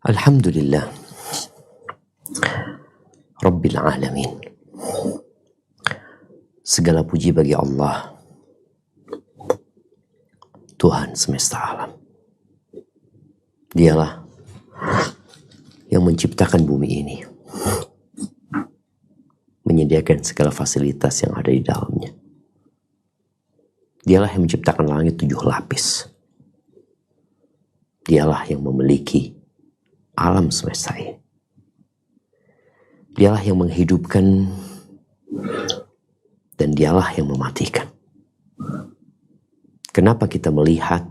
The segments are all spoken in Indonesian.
Alhamdulillah Rabbil Alamin. Segala puji bagi Allah, Tuhan semesta alam. Dialah yang menciptakan bumi ini, menyediakan segala fasilitas yang ada di dalamnya. Dialah yang menciptakan langit 7 lapis. Dialah yang memiliki alam semesta ini. Dialah yang menghidupkan dan dialah yang mematikan. Kenapa kita melihat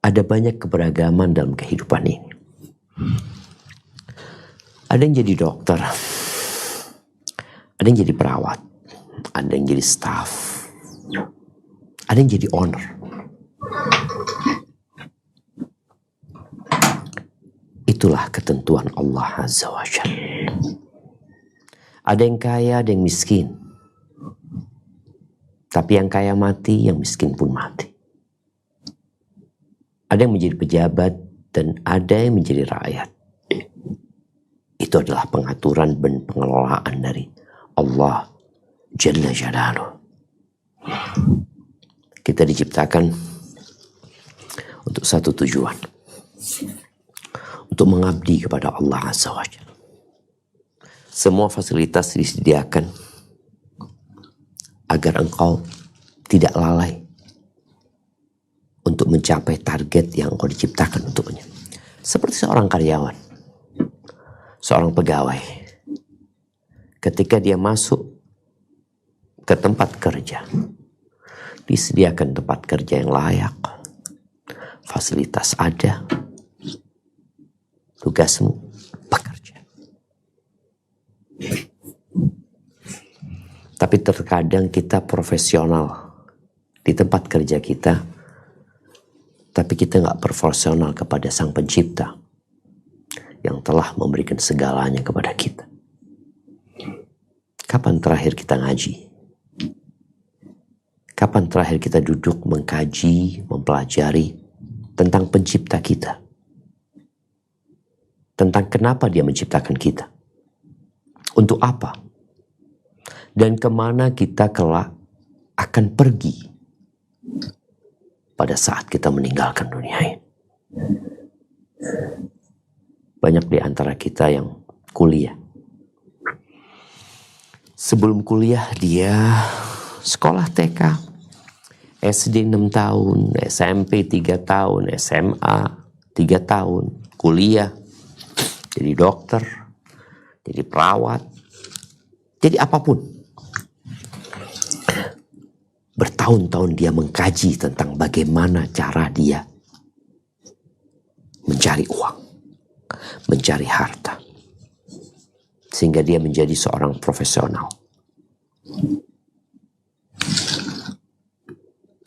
ada banyak keberagaman dalam kehidupan ini? Ada yang jadi dokter, ada yang jadi perawat, ada yang jadi staff, ada yang jadi owner. Itulah ketentuan Allah Azza wa Jalla. Ada yang kaya, ada yang miskin. Tapi yang kaya mati, yang miskin pun mati. Ada yang menjadi pejabat dan ada yang menjadi rakyat. Itu adalah pengaturan dan pengelolaan dari Allah Jalla Jalaluh. Kita diciptakan untuk satu tujuan. Untuk mengabdi kepada Allah Azza wa Jalla. Semua fasilitas disediakan agar engkau tidak lalai untuk mencapai target yang engkau diciptakan untuknya. Seperti seorang karyawan, seorang pegawai, ketika dia masuk ke tempat kerja, disediakan tempat kerja yang layak, fasilitas ada, tugasmu bekerja. Tapi terkadang kita profesional di tempat kerja kita, tapi kita nggak profesional kepada Sang Pencipta yang telah memberikan segalanya kepada kita. Kapan terakhir kita ngaji? Kapan terakhir kita duduk mengkaji, mempelajari tentang Pencipta kita? Tentang kenapa Dia menciptakan kita? Untuk apa? Dan kemana kita kelak akan pergi pada saat kita meninggalkan dunia ini. Banyak di antara kita yang kuliah. Sebelum kuliah dia sekolah TK, SD 6 tahun, SMP 3 tahun, SMA 3 tahun, kuliah, jadi dokter, jadi perawat, jadi apapun. Bertahun-tahun dia mengkaji tentang bagaimana cara dia mencari uang, mencari harta, sehingga dia menjadi seorang profesional.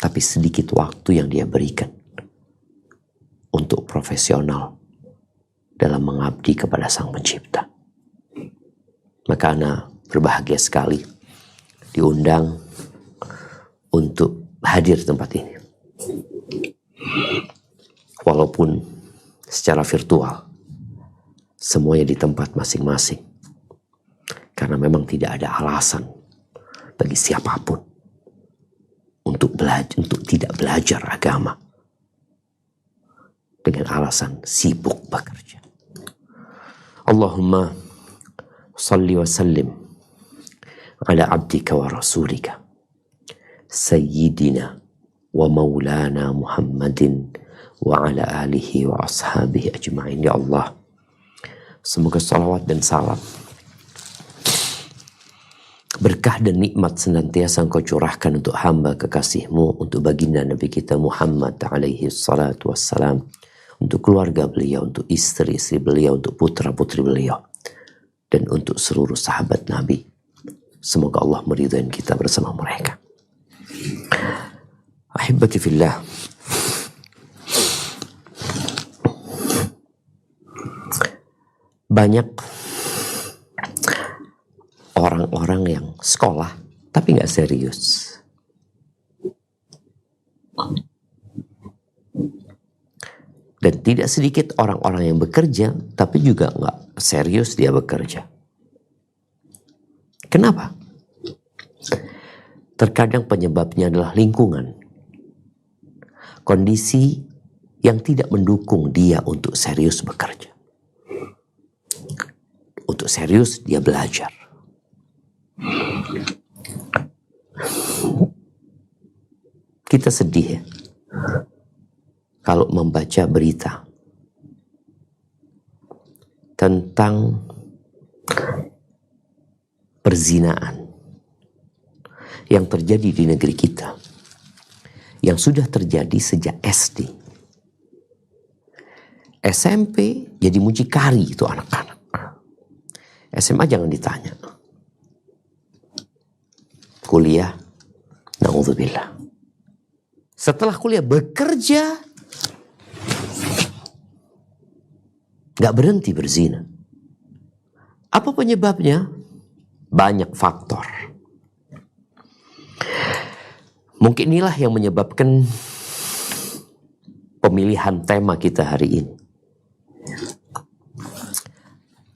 Tapi sedikit waktu yang dia berikan untuk profesional dalam mengabdi kepada Sang Pencipta. Maka ana berbahagia sekali diundang untuk hadir di tempat ini. Walaupun secara virtual, semuanya di tempat masing-masing. Karena memang tidak ada alasan bagi siapapun untuk tidak belajar agama dengan alasan sibuk bekerja. Allahumma salli wa sallim ala abdika wa rasulika Sayyidina wa maulana Muhammadin wa ala alihi wa ashabihi ajma'in. Ya Allah, semoga salawat dan salam, berkah dan nikmat senantiasa Engkau curahkan untuk hamba kekasih-Mu, untuk baginda Nabi kita Muhammad alaihi salatu wassalam, untuk keluarga beliau, untuk istri-istri beliau, untuk putra-putri beliau, dan untuk seluruh sahabat Nabi. Semoga Allah meridhai kita bersama mereka. Ahibati fillah, banyak orang-orang yang sekolah tapi nggak serius. Dan tidak sedikit orang-orang yang bekerja, tapi juga nggak serius dia bekerja. Kenapa? Terkadang penyebabnya adalah lingkungan. Kondisi yang tidak mendukung dia untuk serius bekerja. Untuk serius dia belajar. Kita sedih ya, kalau membaca berita tentang perzinaan yang terjadi di negeri kita, yang sudah terjadi sejak SD. SMP jadi mucikari itu anak-anak. SMA jangan ditanya. Kuliah, na'udzubillah. Setelah kuliah bekerja, gak berhenti berzina. Apa penyebabnya? Banyak faktor. Mungkin inilah yang menyebabkan pemilihan tema kita hari ini.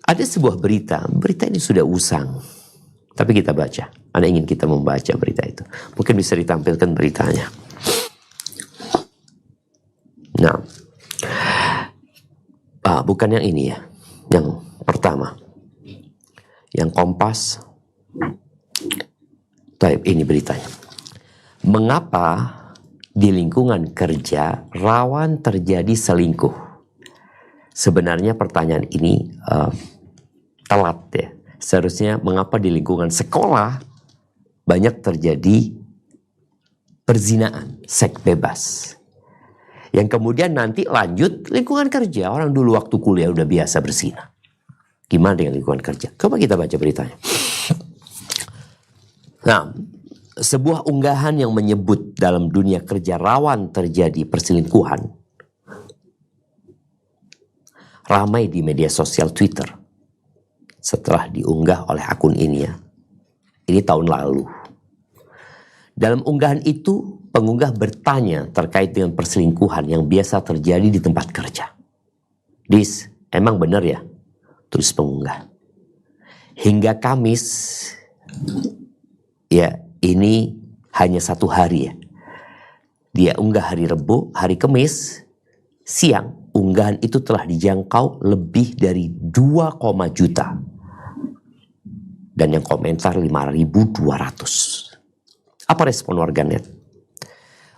Ada sebuah berita ini sudah usang, tapi kita baca. Anda ingin kita membaca berita itu. Mungkin bisa ditampilkan beritanya. Nah, bukan yang ini ya, yang pertama, yang Kompas. Baik, ini beritanya. Mengapa di lingkungan kerja rawan terjadi selingkuh? Sebenarnya pertanyaan ini telat ya. Seharusnya mengapa di lingkungan sekolah banyak terjadi perzinaan, seks bebas. Yang kemudian nanti lanjut lingkungan kerja. Orang dulu waktu kuliah udah biasa berzina. Gimana dengan lingkungan kerja? Coba kita baca beritanya. Nah, sebuah unggahan yang menyebut dalam dunia kerja rawan terjadi perselingkuhan ramai di media sosial Twitter setelah diunggah oleh akun ini ya. Ini tahun lalu. Dalam unggahan itu, pengunggah bertanya terkait dengan perselingkuhan yang biasa terjadi di tempat kerja. Dis, emang benar ya? Tulis pengunggah. Hingga Kamis, ya ini hanya 1 hari ya. Dia unggah hari Rebo, hari Kamis, siang, unggahan itu telah dijangkau lebih dari 2, juta. Dan yang komentar 5.200. Apa respon warganet?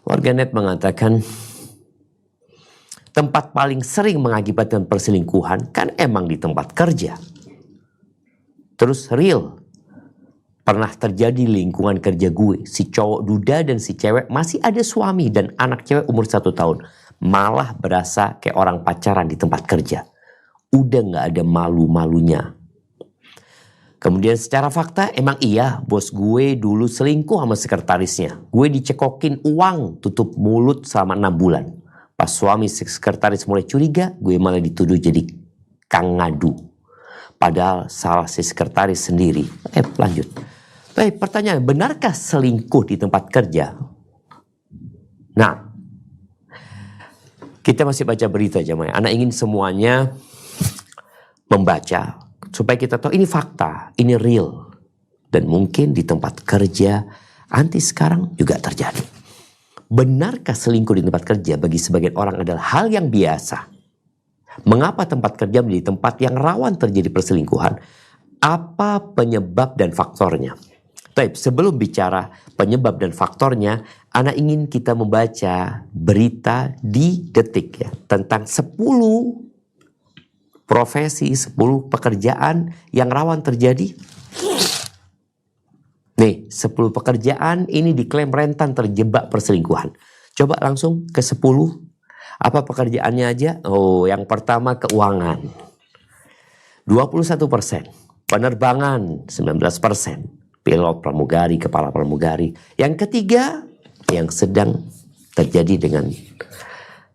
Warganet mengatakan tempat paling sering mengakibatkan perselingkuhan kan emang di tempat kerja. Terus real, pernah terjadi lingkungan kerja gue, si cowok duda dan si cewek masih ada suami dan anak cewek umur 1 tahun. Malah berasa kayak orang pacaran di tempat kerja. Udah gak ada malu-malunya. Kemudian secara fakta emang iya bos gue dulu selingkuh sama sekretarisnya. Gue dicekokin uang tutup mulut selama 6 bulan. Pas suami sekretaris mulai curiga, gue malah dituduh jadi kang ngadu. Padahal salah si sekretaris sendiri. Lanjut. Baik, pertanyaan, benarkah selingkuh di tempat kerja? Nah, kita masih baca berita jemaah. Anak ingin semuanya membaca supaya kita tahu ini fakta, ini real. Dan mungkin di tempat kerja anti sekarang juga terjadi. Benarkah selingkuh di tempat kerja bagi sebagian orang adalah hal yang biasa? Mengapa tempat kerja menjadi tempat yang rawan terjadi perselingkuhan? Apa penyebab dan faktornya? Baik, sebelum bicara penyebab dan faktornya, Ana ingin kita membaca berita di Detik ya, tentang 10 profesi, 10 pekerjaan yang rawan terjadi. Nih, 10 pekerjaan ini diklaim rentan terjebak perselingkuhan. Coba langsung ke 10. Apa pekerjaannya aja? Oh, yang pertama keuangan. 21%. Penerbangan 19%. Pilot pramugari, kepala pramugari. Yang ketiga, yang sedang terjadi dengan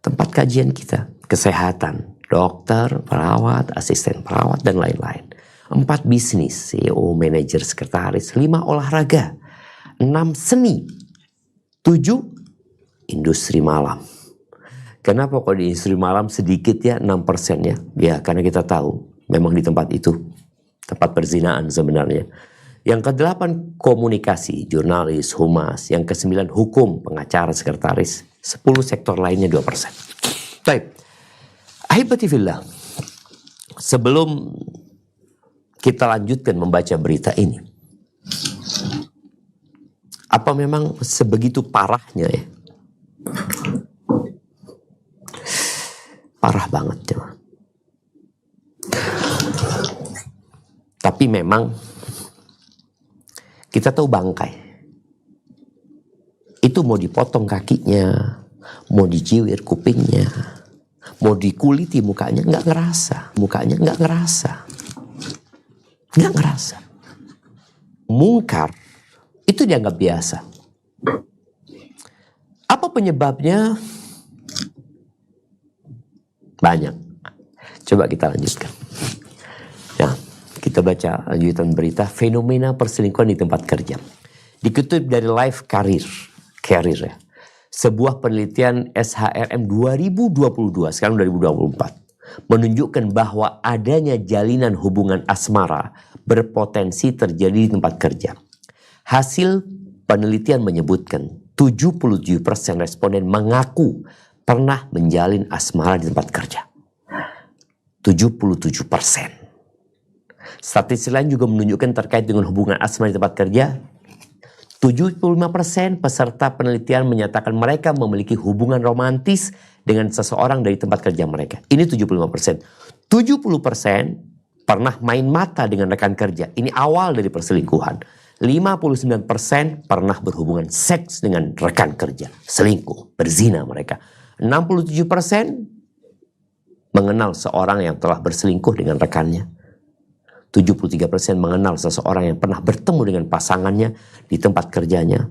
tempat kajian kita. Kesehatan. Dokter, perawat, asisten perawat, dan lain-lain. 4 bisnis, CEO, manajer, sekretaris. 5 olahraga. 6 seni. 7 industri malam. Kenapa kalau di industri malam sedikit ya, 6% ya? Ya karena kita tahu memang di tempat itu tempat perzinaan sebenarnya. Yang ke-8 komunikasi, jurnalis, humas. Yang ke-9 hukum, pengacara, sekretaris. 10 sektor lainnya 2%. Baik, ahibati fillah, sebelum kita lanjutkan membaca berita ini, apa memang sebegitu parahnya ya? Parah banget ya. Tapi memang kita tahu bangkai itu mau dipotong kakinya, mau dijiwir kupingnya, mau dikuliti mukanya, nggak ngerasa. Mungkar itu dianggap biasa. Apa penyebabnya? Banyak. Coba kita lanjutkan. Nah, kita baca lanjutan berita fenomena perselingkuhan di tempat kerja. Dikutip dari Life Career ya. Sebuah penelitian SHRM 2022, sekarang 2024, menunjukkan bahwa adanya jalinan hubungan asmara berpotensi terjadi di tempat kerja. Hasil penelitian menyebutkan 77% responden mengaku pernah menjalin asmara di tempat kerja. 77%. Statistik lain juga menunjukkan terkait dengan hubungan asmara di tempat kerja, 75% peserta penelitian menyatakan mereka memiliki hubungan romantis dengan seseorang dari tempat kerja mereka. Ini 75%. 70% pernah main mata dengan rekan kerja. Ini awal dari perselingkuhan. 59% pernah berhubungan seks dengan rekan kerja. Selingkuh, berzina mereka. 67% mengenal seorang yang telah berselingkuh dengan rekannya. 73% mengenal seseorang yang pernah bertemu dengan pasangannya di tempat kerjanya.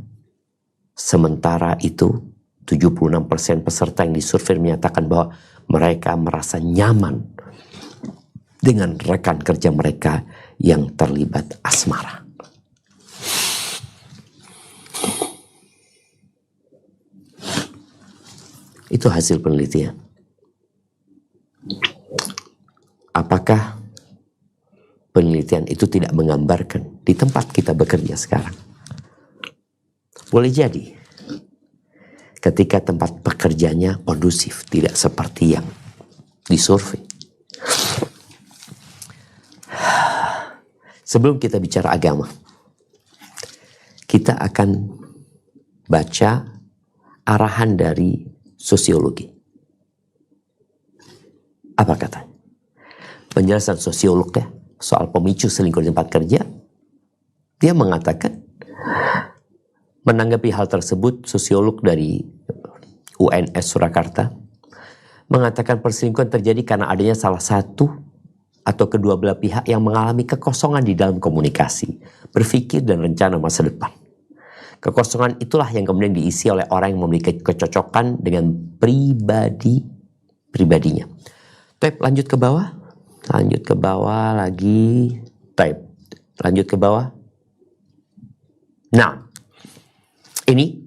Sementara itu, 76% peserta yang disurvei menyatakan bahwa mereka merasa nyaman dengan rekan kerja mereka yang terlibat asmara. Itu hasil penelitian. Apakah penelitian itu tidak menggambarkan di tempat kita bekerja sekarang? Boleh jadi ketika tempat pekerjaannya kondusif, tidak seperti yang disurvei. Sebelum kita bicara agama, kita akan baca arahan dari sosiologi. Apa katanya? Penjelasan sosiolog ya, soal pemicu selingkuh di tempat kerja. Dia mengatakan, menanggapi hal tersebut, sosiolog dari UNS Surakarta mengatakan perselingkuhan terjadi karena adanya salah satu atau kedua belah pihak yang mengalami kekosongan di dalam komunikasi, berpikir dan rencana masa depan. Kekosongan itulah yang kemudian diisi oleh orang yang memiliki kecocokan dengan pribadinya. Type lanjut ke bawah. Lanjut ke bawah lagi. Type. Lanjut ke bawah. Nah, ini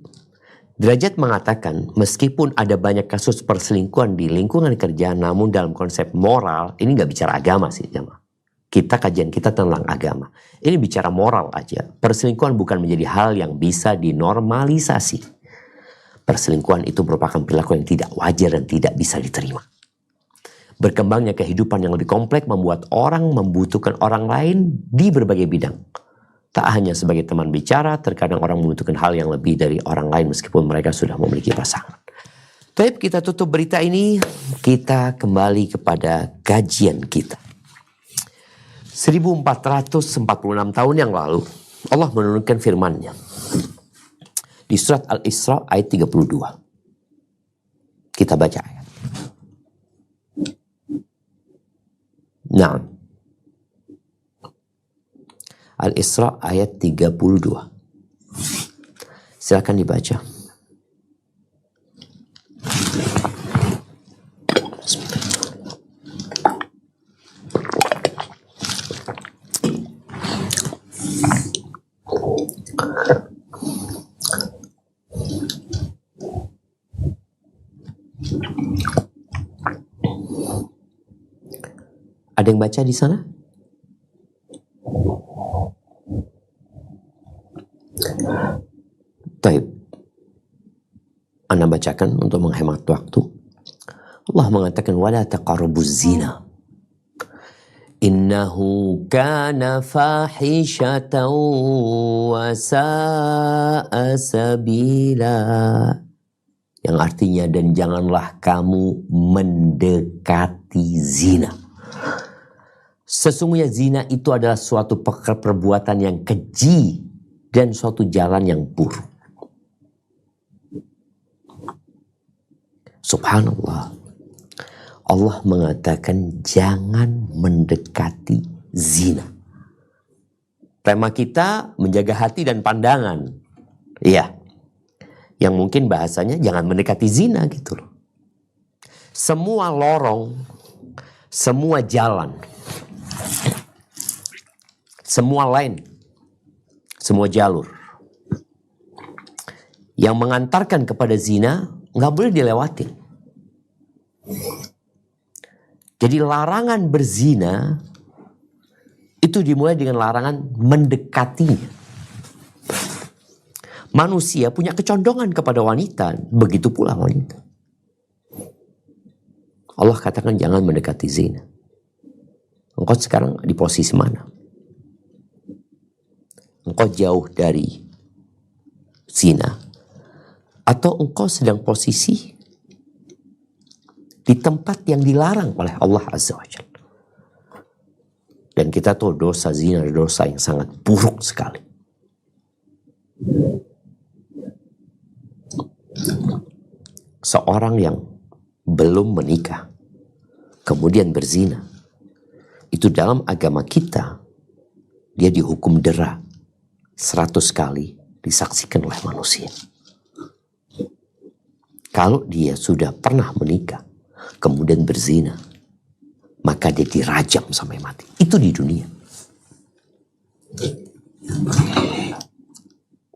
Derajat mengatakan meskipun ada banyak kasus perselingkuhan di lingkungan kerja, namun dalam konsep moral, ini nggak bicara agama sih, jemaah. Kajian kita tentang agama. Ini bicara moral aja. Perselingkuhan bukan menjadi hal yang bisa dinormalisasi. Perselingkuhan itu merupakan perilaku yang tidak wajar dan tidak bisa diterima. Berkembangnya kehidupan yang lebih kompleks membuat orang membutuhkan orang lain di berbagai bidang. Tak hanya sebagai teman bicara, terkadang orang membutuhkan hal yang lebih dari orang lain meskipun mereka sudah memiliki pasangan. Baik, kita tutup berita ini, kita kembali kepada kajian kita. 1446 tahun yang lalu, Allah menurunkan firman-Nya di surat Al-Isra ayat 32. Kita baca ayat. Nah, Al-Isra ayat 32. Silakan dibaca. Ada yang baca di sana? Taib. Ana bacakan untuk menghemat waktu. Allah mengatakan wala taqrabuz zina. Innahu kana fahishatan wa sa'a sabila. Yang artinya dan janganlah kamu mendekati zina. Sesungguhnya zina itu adalah suatu perbuatan yang keji dan suatu jalan yang buruk. Subhanallah. Allah mengatakan jangan mendekati zina. Tema kita menjaga hati dan pandangan. Iya. Yang mungkin bahasanya jangan mendekati zina gitu loh. Semua lorong, semua jalan, semua line, semua jalur yang mengantarkan kepada zina nggak boleh dilewatin. Jadi larangan berzina itu dimulai dengan larangan mendekatinya. Manusia punya kecondongan kepada wanita, begitu pula wanita. Allah katakan jangan mendekati zina. Engkau sekarang di posisi mana? Engkau jauh dari zina, atau engkau sedang posisi di tempat yang dilarang oleh Allah Azza wa Jalla. Dan kita tahu dosa zina adalah dosa yang sangat buruk sekali. Seorang yang belum menikah kemudian berzina, itu dalam agama kita dia dihukum dera 100 kali disaksikan oleh manusia. Kalau dia sudah pernah menikah kemudian berzina, maka dia dirajam sampai mati. Itu di dunia.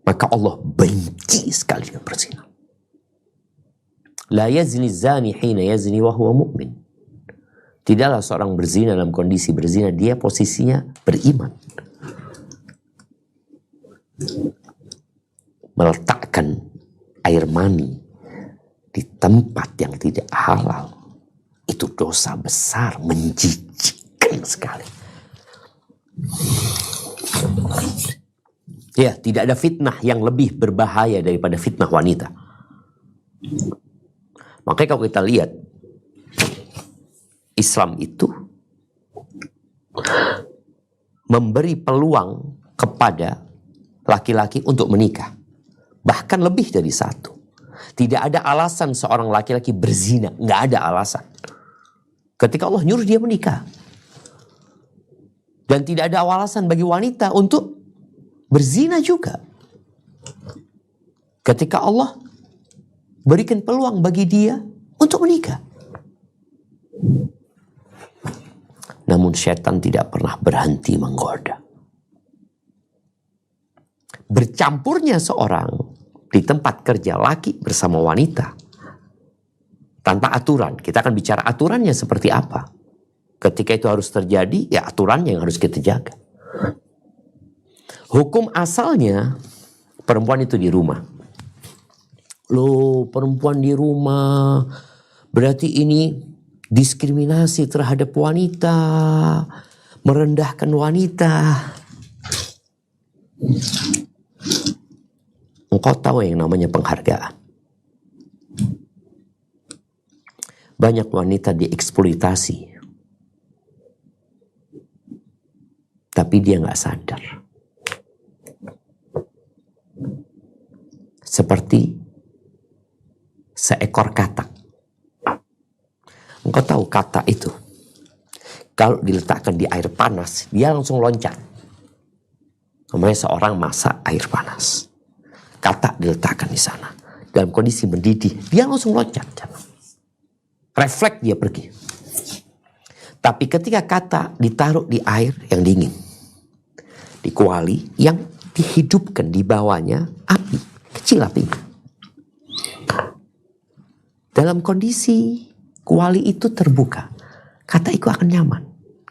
Maka Allah benci sekali dengan berzina. La yazni zani hina yazni wa huwa mu'min. Tidaklah seorang berzina dalam kondisi berzina dia posisinya beriman. Meletakkan air mani di tempat yang tidak halal itu dosa besar, menjijikkan sekali. Ya, tidak ada fitnah yang lebih berbahaya daripada fitnah wanita. Makanya kalau kita lihat Islam itu memberi peluang kepada laki-laki untuk menikah. Bahkan lebih dari satu. Tidak ada alasan seorang laki-laki berzina. Nggak ada alasan. Ketika Allah nyuruh dia menikah. Dan tidak ada alasan bagi wanita untuk berzina juga. Ketika Allah berikan peluang bagi dia untuk menikah. Namun syaitan tidak pernah berhenti menggoda. Bercampurnya seorang di tempat kerja laki bersama wanita tanpa aturan. Kita akan bicara aturannya seperti apa. Ketika itu harus terjadi, ya aturannya yang harus kita jaga. Hukum asalnya perempuan itu di rumah. Loh, perempuan di rumah berarti ini diskriminasi terhadap wanita, merendahkan wanita. Engkau tahu yang namanya penghargaan. Banyak wanita dieksploitasi, tapi dia nggak sadar. Seperti seekor katak. Engkau tahu katak itu kalau diletakkan di air panas dia langsung loncat. Namanya seorang masak air panas. Katak diletakkan di sana dalam kondisi mendidih, dia langsung loncat. Refleks dia pergi. Tapi ketika katak ditaruh di air yang dingin, di kuali yang dihidupkan di bawahnya api, kecil apinya. Dalam kondisi kuali itu terbuka, katak itu akan nyaman.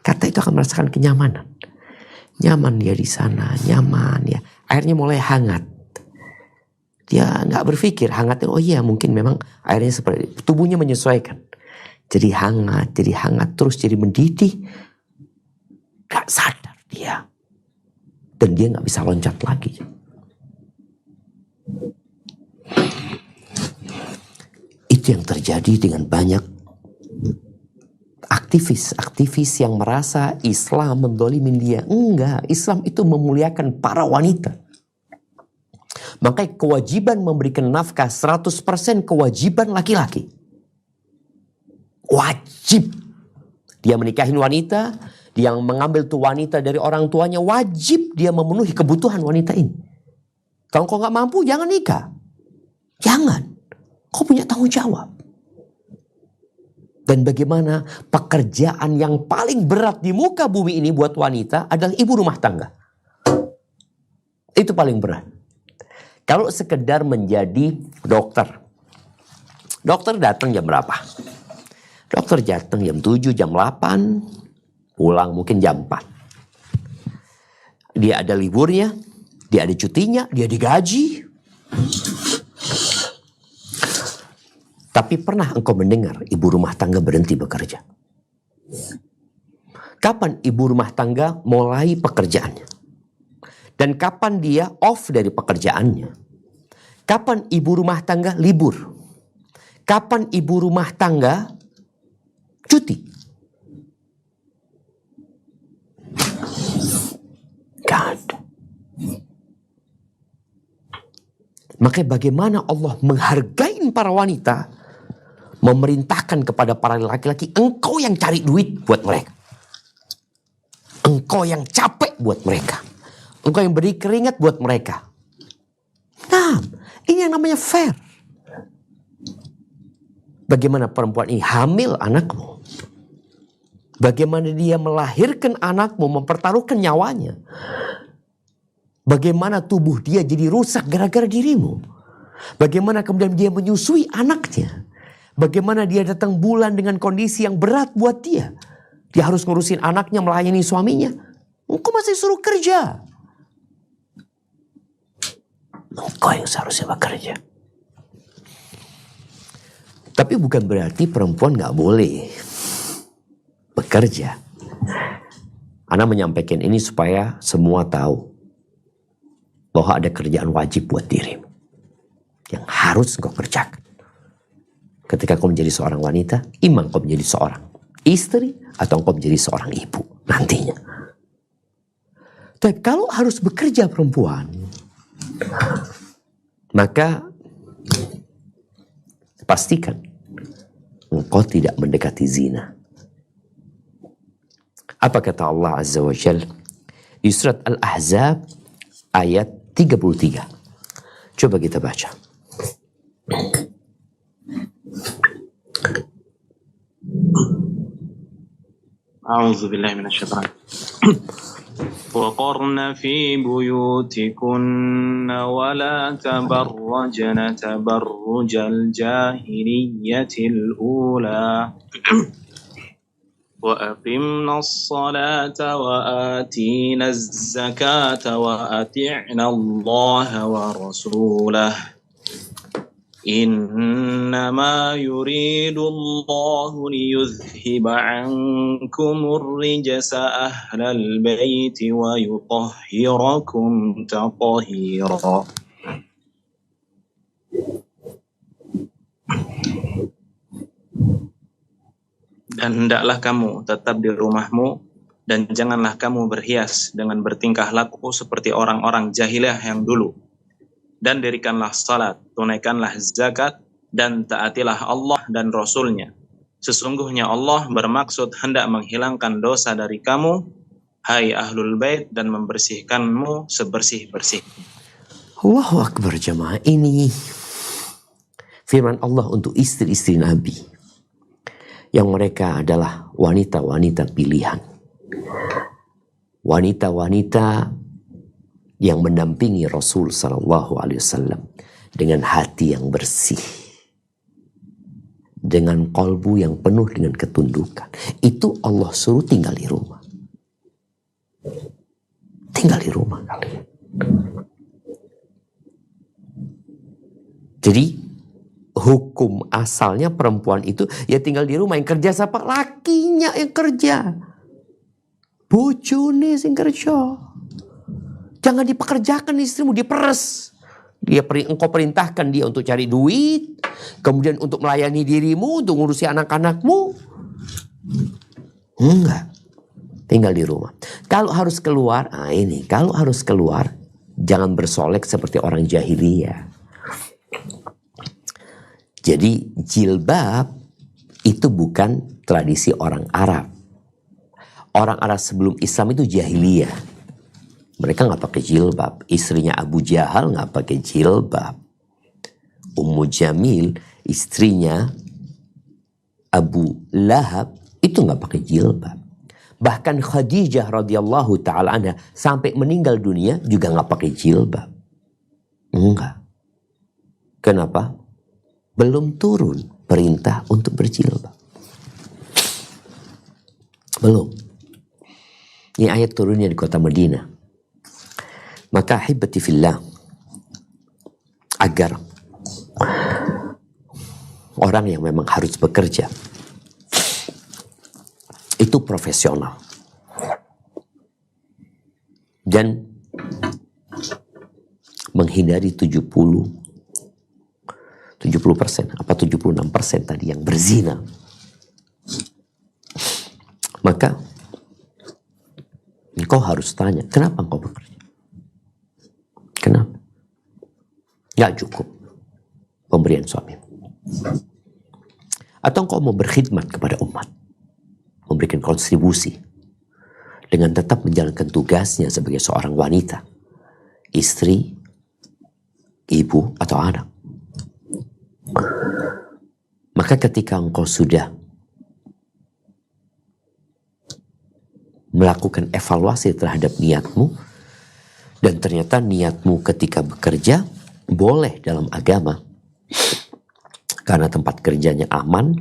Kata itu akan merasakan kenyamanan. Nyaman dia di sana, nyaman ya. Airnya mulai hangat. Dia nggak berpikir hangatnya, oh iya mungkin memang airnya seperti itu. Tubuhnya menyesuaikan. Jadi hangat, terus jadi mendidih. Gak sadar dia. Dan dia gak bisa loncat lagi. Itu yang terjadi dengan banyak aktivis yang merasa Islam mendolimin dia. Enggak, Islam itu memuliakan para wanita. Makanya kewajiban memberikan nafkah 100% kewajiban laki-laki. Wajib. Dia menikahin wanita, dia mengambil tuh wanita dari orang tuanya, wajib dia memenuhi kebutuhan wanita ini. Kalau kau gak mampu, jangan nikah. Jangan. Kau punya tanggung jawab. Dan bagaimana pekerjaan yang paling berat di muka bumi ini buat wanita adalah ibu rumah tangga. Itu paling berat. Kalau sekedar menjadi dokter. Dokter datang jam berapa? Dokter datang jam 7, jam 8. Pulang mungkin jam 4. Dia ada liburnya. Dia ada cutinya. Dia digaji. Tapi pernah engkau mendengar ibu rumah tangga berhenti bekerja? Kapan ibu rumah tangga mulai pekerjaannya? Dan kapan dia off dari pekerjaannya? Kapan ibu rumah tangga libur? Kapan ibu rumah tangga cuti? Gak ada. Makanya bagaimana Allah menghargai para wanita, memerintahkan kepada para laki-laki, engkau yang cari duit buat mereka. Engkau yang capek buat mereka. Engkau yang beri keringat buat mereka. Nah, ini yang namanya fair. Bagaimana perempuan ini hamil anakmu. Bagaimana dia melahirkan anakmu, mempertaruhkan nyawanya. Bagaimana tubuh dia jadi rusak gara-gara dirimu. Bagaimana kemudian dia menyusui anaknya. Bagaimana dia datang bulan dengan kondisi yang berat buat dia. Dia harus ngurusin anaknya, melayani suaminya. Engkau masih suruh kerja. Engkau yang seharusnya bekerja. Tapi bukan berarti perempuan gak boleh bekerja. Ana menyampaikan ini supaya semua tahu bahwa ada kerjaan wajib buat dirimu yang harus engkau kerjakan. Ketika kau menjadi seorang wanita, imam kau menjadi seorang istri atau engkau menjadi seorang ibu nantinya. Tapi kalau harus bekerja perempuan, maka pastikan engkau tidak mendekati zina. Apa kata Allah Azza wa Jalla di surat Al-Ahzab ayat 33. Coba kita baca. أعوذ بالله من الشيطان وقرن في بيوتكن ولا تبرجن تبرج الجاهلية الأولى وأقمنا الصلاة وآتينا الزكاة وأطعنا الله ورسوله إنما يريد الله ليذهب عنكم الرجس أهل البيت ويطهركم تطهيرا. Dan hendaklah kamu tetap di rumahmu dan janganlah kamu berhias dengan bertingkah laku seperti orang-orang jahiliyah yang dulu. Dan dirikanlah salat, tunaikanlah zakat, dan taatilah Allah dan Rasul-Nya. Sesungguhnya Allah bermaksud hendak menghilangkan dosa dari kamu, hai ahlul bait, dan membersihkanmu sebersih-bersih. Allahu Akbar jamaah, ini firman Allah untuk istri-istri Nabi. Yang mereka adalah wanita-wanita pilihan. Wanita-wanita yang mendampingi Rasul Sallallahu Alaihi Wasallam dengan hati yang bersih, dengan kolbu yang penuh dengan ketundukan. Itu Allah suruh tinggal di rumah. tinggal di rumah kalian. Jadi hukum asalnya perempuan itu ya tinggal di rumah. Yang kerja siapa? Lakinya yang kerja. Bojone sing kerja. Jangan dipekerjakan istrimu, diperes. Engkau perintahkan dia untuk cari duit, kemudian untuk melayani dirimu, untuk ngurusi anak-anakmu. Enggak. Tinggal di rumah. Kalau harus keluar, kalau harus keluar, jangan bersolek seperti orang jahiliyah. Jadi jilbab itu bukan tradisi orang Arab. Orang Arab sebelum Islam itu jahiliyah. Mereka nggak pakai jilbab. Istrinya Abu Jahal nggak pakai jilbab. Ummu Jamil, istrinya Abu Lahab, itu nggak pakai jilbab. Bahkan Khadijah radhiyallahu taala anha sampai meninggal dunia juga nggak pakai jilbab. Enggak. Kenapa? Belum turun perintah untuk berjilbab. Belum. Ini ayat turunnya di kota Madinah. Maka ahibati fillah, agar orang yang memang harus bekerja itu profesional dan menghindari 70% apa 76% tadi yang berzina, maka engkau harus tanya, kenapa engkau bekerja? Kenapa? Gak cukup pemberian suami. Atau engkau mau berkhidmat kepada umat, memberikan kontribusi dengan tetap menjalankan tugasnya sebagai seorang wanita, istri, ibu, atau anak. Maka ketika engkau sudah melakukan evaluasi terhadap niatmu, dan ternyata niatmu ketika bekerja boleh dalam agama karena tempat kerjanya aman,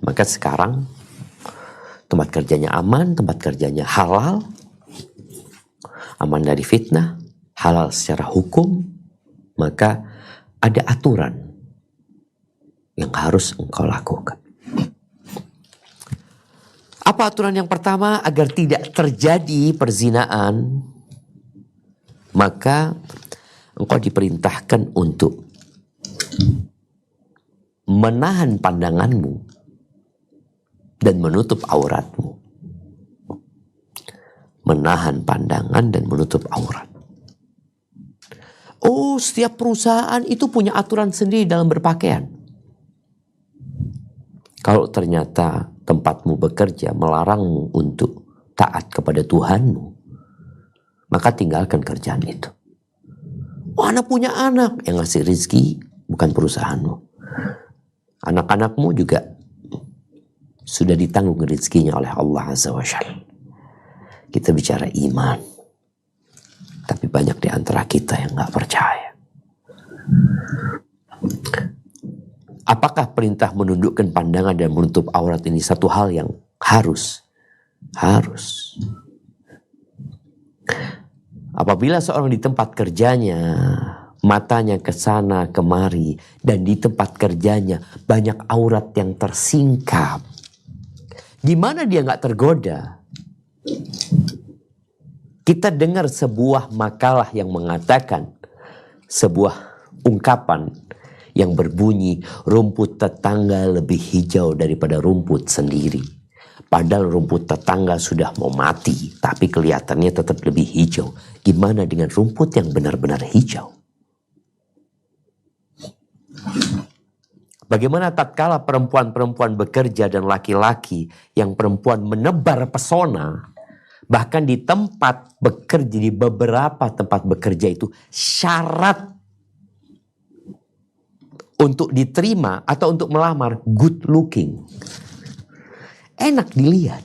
maka sekarang tempat kerjanya aman, tempat kerjanya halal, aman dari fitnah, halal secara hukum, maka ada aturan yang harus engkau lakukan. Apa aturan yang pertama? Agar tidak terjadi perzinaan, maka engkau diperintahkan untuk menahan pandanganmu dan menutup auratmu. Menahan pandangan dan menutup aurat. Oh, setiap perusahaan itu punya aturan sendiri dalam berpakaian. Kalau ternyata tempatmu bekerja melarangmu untuk taat kepada Tuhanmu, maka tinggalkan kerjaan itu. Oh, anak punya anak, yang ngasih rizki bukan perusahaanmu. Anak-anakmu juga sudah ditanggung rizkinya oleh Allah Azza wa Jalla. Kita bicara iman, tapi banyak di antara kita yang gak percaya. Apakah perintah menundukkan pandangan dan menutup aurat ini satu hal yang harus? Harus. Apabila seorang di tempat kerjanya matanya ke sana kemari dan di tempat kerjanya banyak aurat yang tersingkap, gimana dia nggak tergoda? Kita dengar sebuah makalah yang mengatakan, sebuah ungkapan yang berbunyi, rumput tetangga lebih hijau daripada rumput sendiri. Padahal rumput tetangga sudah mau mati, tapi kelihatannya tetap lebih hijau. Gimana dengan rumput yang benar-benar hijau? Bagaimana tatkala perempuan-perempuan bekerja dan laki-laki yang perempuan menebar pesona, bahkan di tempat bekerja, di beberapa tempat bekerja itu syarat untuk diterima atau untuk melamar good looking. Enak dilihat.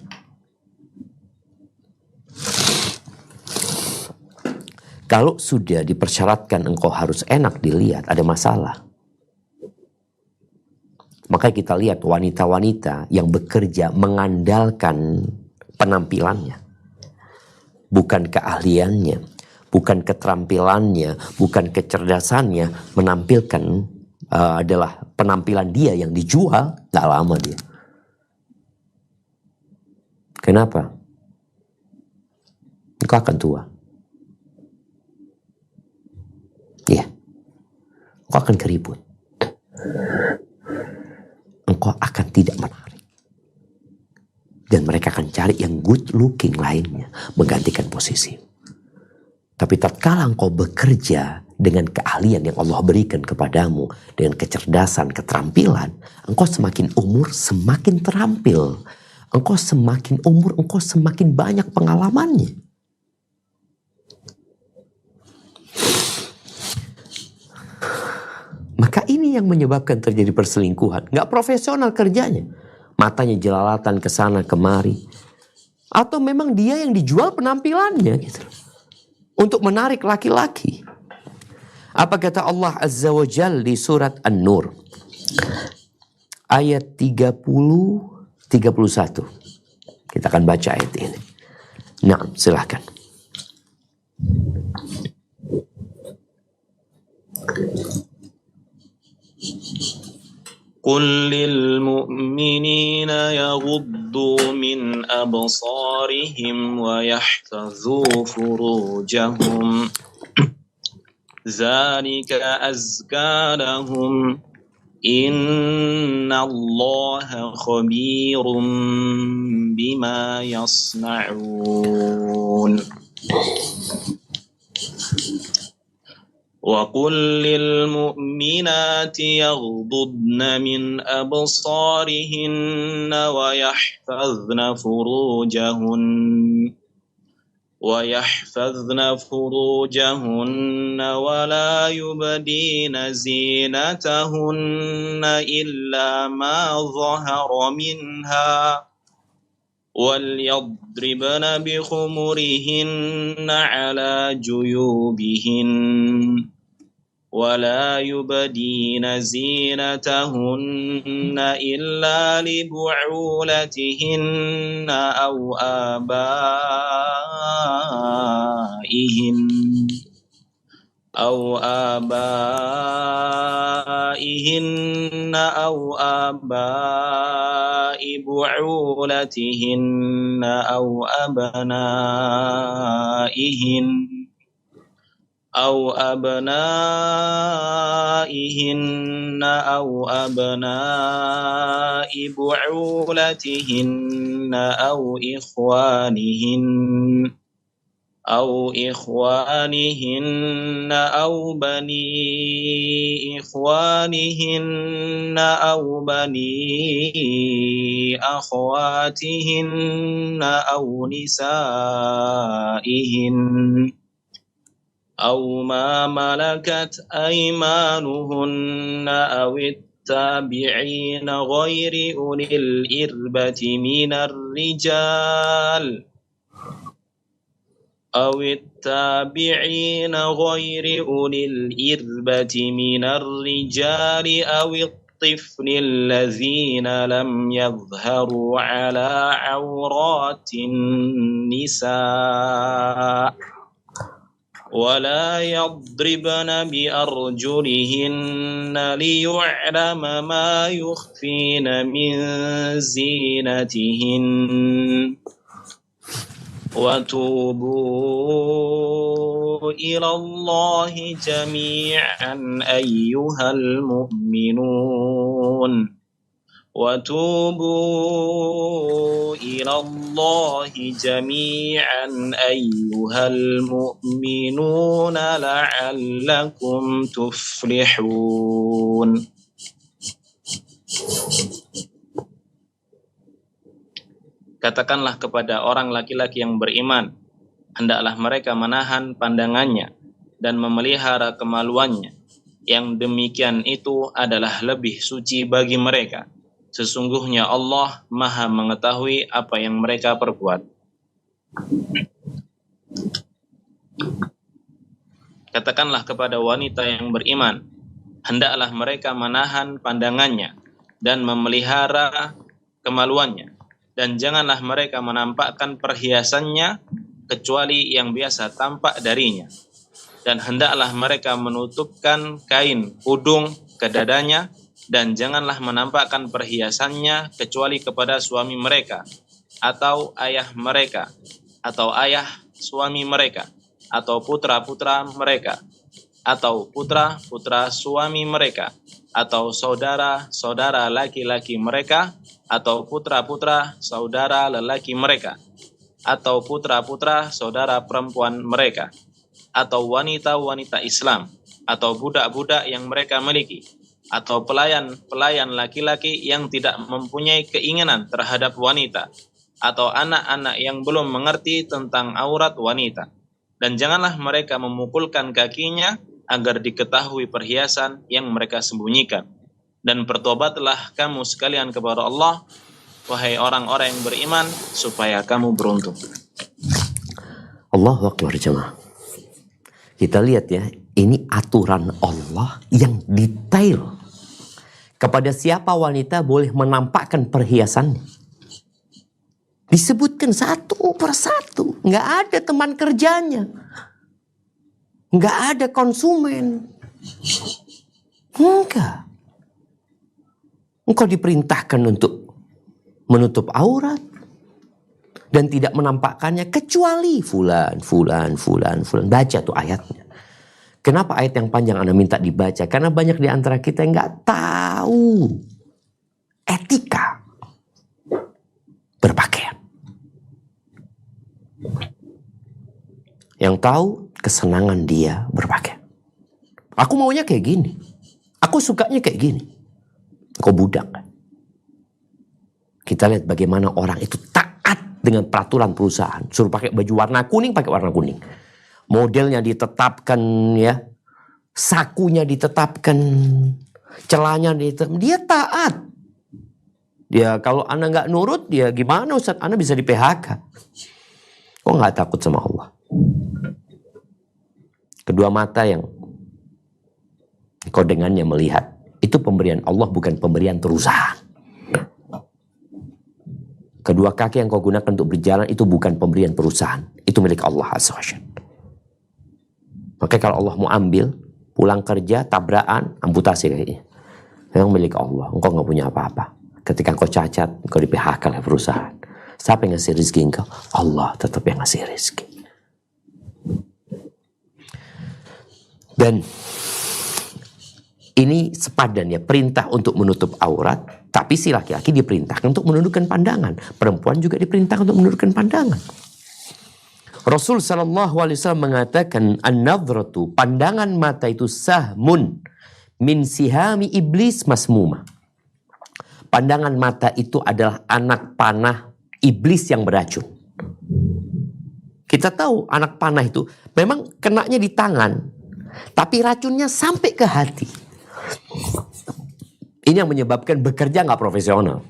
Kalau sudah dipersyaratkan engkau harus enak dilihat, ada masalah. Maka kita lihat wanita-wanita yang bekerja mengandalkan penampilannya. bukan keahliannya, bukan keterampilannya, bukan kecerdasannya menampilkan adalah penampilan dia yang dijual, gak lama dia. Kenapa? Engkau akan tua. Iya. Engkau akan keribut. Engkau akan tidak menarik. Dan mereka akan cari yang good looking lainnya, menggantikan posisi. Tapi tatkala engkau bekerja dengan keahlian yang Allah berikan kepadamu, dengan kecerdasan, keterampilan, engkau semakin umur semakin terampil. Engkau semakin umur, engkau semakin banyak pengalamannya. Maka ini yang menyebabkan terjadi perselingkuhan. Nggak profesional kerjanya. Matanya jelalatan ke sana kemari. Atau memang dia yang dijual penampilannya gitu. Untuk menarik laki-laki. Apa kata Allah Azza wa Jalla di surat An-Nur. Ayat 30-31. Kita akan baca ayat ini. Nah, silahkan. قل للمؤمنين يغضوا من أبصارهم ويحفظوا فروجهم ذلك أزكى لهم إن الله خبير بما يصنعون وقل للمؤمنات يغضضن من أبصارهن ويحفظن فروجهن ولا يبدين زينتهن إلا ما ظهر منها وليضربن بخمرهن على جيوبهن ولا يبدين زينتهن إلا لبعولتهن أو آبائهن أو آباء بعولتهن أو أبنائهن أو أبناء بعولتهن أو إخوانهن أو بني إخوانهن أو بني أخواتهن أو نسائهن أو ما ملكت أيمانهن أو التابعين غير أولي الإربة من الرجال أو التابعين غير أولي الإربة من الرجال أو الطفل الذين لم يظهروا على عورات النساء ولا يضربن بأرجلهن ليعلم ما يخفين من زينتهن وتوبوا إلى الله جميعا أيها المؤمنون وتوبوا إلى الله جميعا أيها المؤمنون لعلكم تفلحون. Katakanlah kepada orang laki-laki yang beriman, hendaklah mereka menahan pandangannya dan memelihara kemaluannya. Yang demikian itu adalah lebih suci bagi mereka. Sesungguhnya Allah Maha mengetahui apa yang mereka perbuat. Katakanlah kepada wanita yang beriman, hendaklah mereka menahan pandangannya dan memelihara kemaluannya. Dan janganlah mereka menampakkan perhiasannya kecuali yang biasa tampak darinya. Dan hendaklah mereka menutupkan kain udung ke dadanya, dan janganlah menampakkan perhiasannya kecuali kepada suami mereka, atau ayah mereka, atau ayah suami mereka, atau putra-putra mereka, atau putra-putra suami mereka, atau saudara-saudara laki-laki mereka, atau putra-putra saudara lelaki mereka, atau putra-putra saudara perempuan mereka, atau wanita-wanita Islam, atau budak-budak yang mereka miliki, atau pelayan-pelayan laki-laki yang tidak mempunyai keinginan terhadap wanita, atau anak-anak yang belum mengerti tentang aurat wanita. Dan janganlah mereka memukulkan kakinya agar diketahui perhiasan yang mereka sembunyikan. Dan bertobatlah kamu sekalian kepada Allah, wahai orang-orang yang beriman, supaya kamu beruntung. Allahu Akbar jemaah. Kita lihat ya, ini aturan Allah yang detail. Kepada siapa wanita boleh menampakkan perhiasannya. Disebutkan satu persatu. Nggak ada teman kerjanya. Nggak ada konsumen. Enggak. Engkau diperintahkan untuk menutup aurat. Dan tidak menampakkannya kecuali fulan. Baca tuh ayatnya. Kenapa ayat yang panjang Anda minta dibaca? Karena banyak di antara kita yang nggak tahu etika berpakaian. Yang tahu kesenangan dia berpakaian. Aku maunya kayak gini. Aku sukanya kayak gini. Kau budak kan? Kita lihat bagaimana orang itu taat dengan peraturan perusahaan. Suruh pakai baju warna kuning, pakai warna kuning. Modelnya ditetapkan ya. Sakunya ditetapkan. Celanya ditetapkan. Dia taat. Ya kalau Anda nggak nurut, ya gimana Ustaz? Anda bisa di PHK. Kok nggak takut sama Allah? Kedua mata yang kau dengannya melihat. Itu pemberian Allah, bukan pemberian perusahaan. Kedua kaki yang kau gunakan untuk berjalan itu bukan pemberian perusahaan. Itu milik Allah Azza wa Jalla. Maka kalau Allah mau ambil, pulang kerja, tabrakan, amputasi kayaknya. Memang milik Allah. Engkau nggak punya apa-apa. Ketika engkau cacat, engkau di PHK oleh perusahaan. Siapa yang ngasih rezeki engkau? Allah tetap yang ngasih rezeki. Dan ini sepadan ya, perintah untuk menutup aurat, tapi si laki-laki diperintahkan untuk menundukkan pandangan. Perempuan juga diperintahkan untuk menundukkan pandangan. Rasul SAW mengatakan, an-nadhratu, pandangan mata itu sahmun min sihami iblis masmuma. Pandangan mata itu adalah anak panah iblis yang beracun. Kita tahu anak panah itu memang kenanya di tangan, tapi racunnya sampai ke hati. Ini yang menyebabkan bekerja nggak profesional.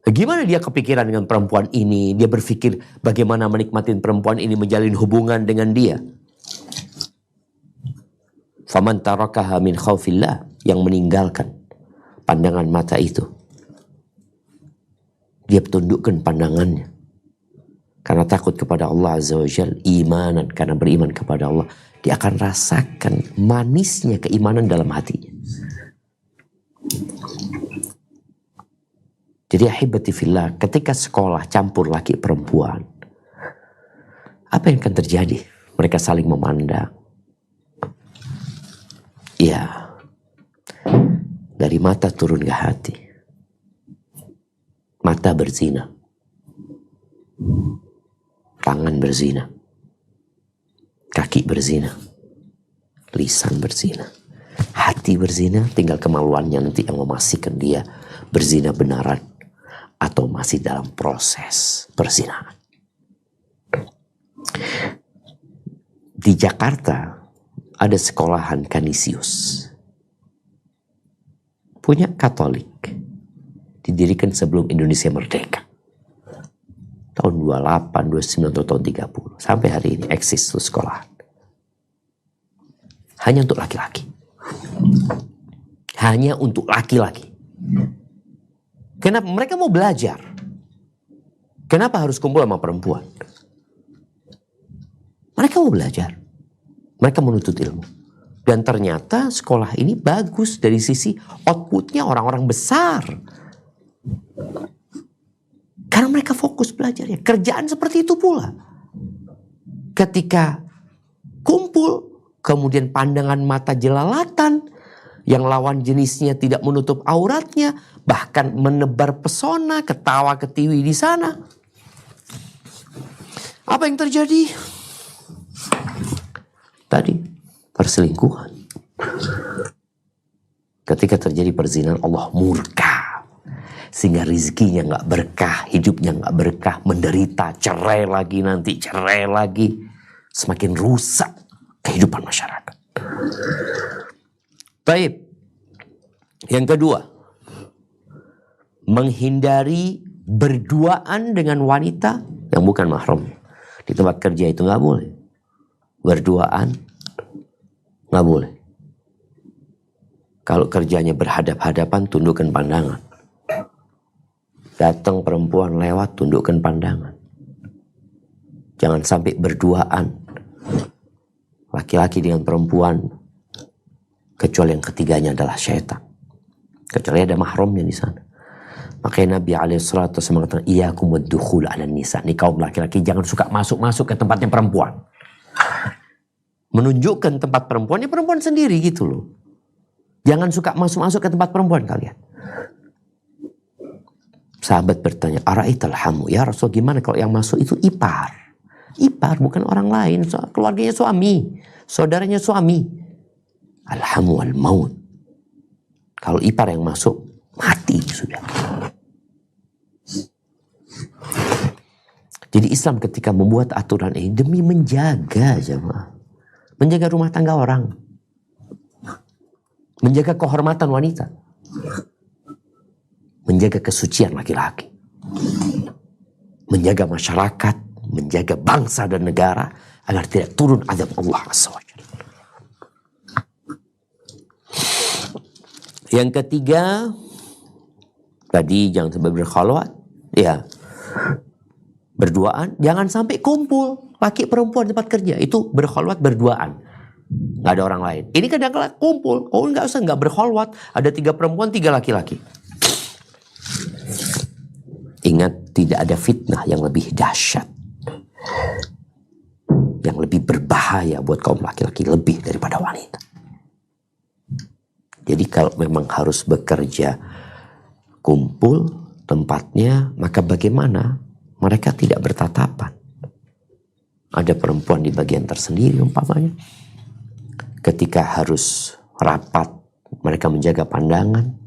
Gimana dia kepikiran dengan perempuan ini? Dia berpikir bagaimana menikmatin perempuan ini, menjalin hubungan dengan dia. Faman tarakaha min khaufillah, yang meninggalkan pandangan mata itu. Dia tundukkan pandangannya karena takut kepada Allah Azza wa Jalla, imanan, karena beriman kepada Allah. Dia akan rasakan manisnya keimanan dalam hatinya. Jadi ahibati fillah, ketika sekolah campur laki perempuan, apa yang akan terjadi? Mereka saling memandang. Ya, dari mata turun ke hati. Mata berzina, tangan berzina, kaki berzina, lisan berzina, hati berzina. Tinggal kemaluannya nanti yang memastikan dia berzina benaran atau masih dalam proses perzinahan. Di Jakarta ada sekolahan Kanisius, punya Katolik, didirikan sebelum Indonesia merdeka. Tahun 28, 29 atau tahun 30. Sampai hari ini eksis tuh sekolah. Hanya untuk laki-laki. Hanya untuk laki-laki. Kenapa? Mereka mau belajar. Kenapa harus kumpul sama perempuan? Mereka mau belajar. Mereka menuntut ilmu. Dan ternyata sekolah ini bagus dari sisi outputnya orang-orang besar. Karena mereka fokus belajarnya. Kerjaan seperti itu pula. Ketika kumpul, kemudian pandangan mata jelalatan, yang lawan jenisnya tidak menutup auratnya, bahkan menebar pesona, ketawa ketiwi di sana. Apa yang terjadi? Tadi perselingkuhan. Ketika terjadi perzinahan, Allah murka. Sehingga rizkinya gak berkah, hidupnya gak berkah, menderita, cerai lagi nanti, cerai lagi. Semakin rusak kehidupan masyarakat. Baik. Yang kedua, menghindari berduaan dengan wanita yang bukan mahram. Di tempat kerja itu gak boleh. Berduaan gak boleh. Kalau kerjanya berhadap-hadapan, tundukkan pandangan. Datang perempuan lewat, tundukkan pandangan. Jangan sampai berduaan laki-laki dengan perempuan, kecuali yang ketiganya adalah syaitan. Kecuali ada mahramnya di sana. Makanya Nabi alaihissalatu mengatakan, iyyakum wad-dukhul 'alan nisa. Nih kaum laki-laki jangan suka masuk-masuk ke tempatnya perempuan. Menunjukkan tempat perempuannya perempuan sendiri gitu loh. Jangan suka masuk-masuk ke tempat perempuan kalian. Sahabat bertanya, ara'aital hamu, ya Rasul, gimana kalau yang masuk itu ipar? Ipar bukan orang lain, keluarganya suami, saudaranya suami. Alhamu al-maut. Kalau ipar yang masuk, mati sudah. Jadi Islam ketika membuat aturan ini demi menjaga jemaah, menjaga rumah tangga orang, menjaga kehormatan wanita, menjaga kesucian laki-laki, menjaga masyarakat, menjaga bangsa dan negara agar tidak turun azab Allah SWT. Yang ketiga, tadi jangan sampai berkhalwat, ya. Berduaan, jangan sampai kumpul laki perempuan tempat kerja itu berkhalwat berduaan, nggak ada orang lain. Ini kadang-kadang kumpul, oh nggak usah, nggak berkhalwat, ada 3 perempuan 3 laki-laki. Ingat, tidak ada fitnah yang lebih dahsyat, yang lebih berbahaya buat kaum laki-laki lebih daripada wanita. Jadi kalau memang harus bekerja kumpul tempatnya, maka bagaimana mereka tidak bertatapan? Ada perempuan di bagian tersendiri umpamanya. Ketika harus rapat, mereka menjaga pandangan.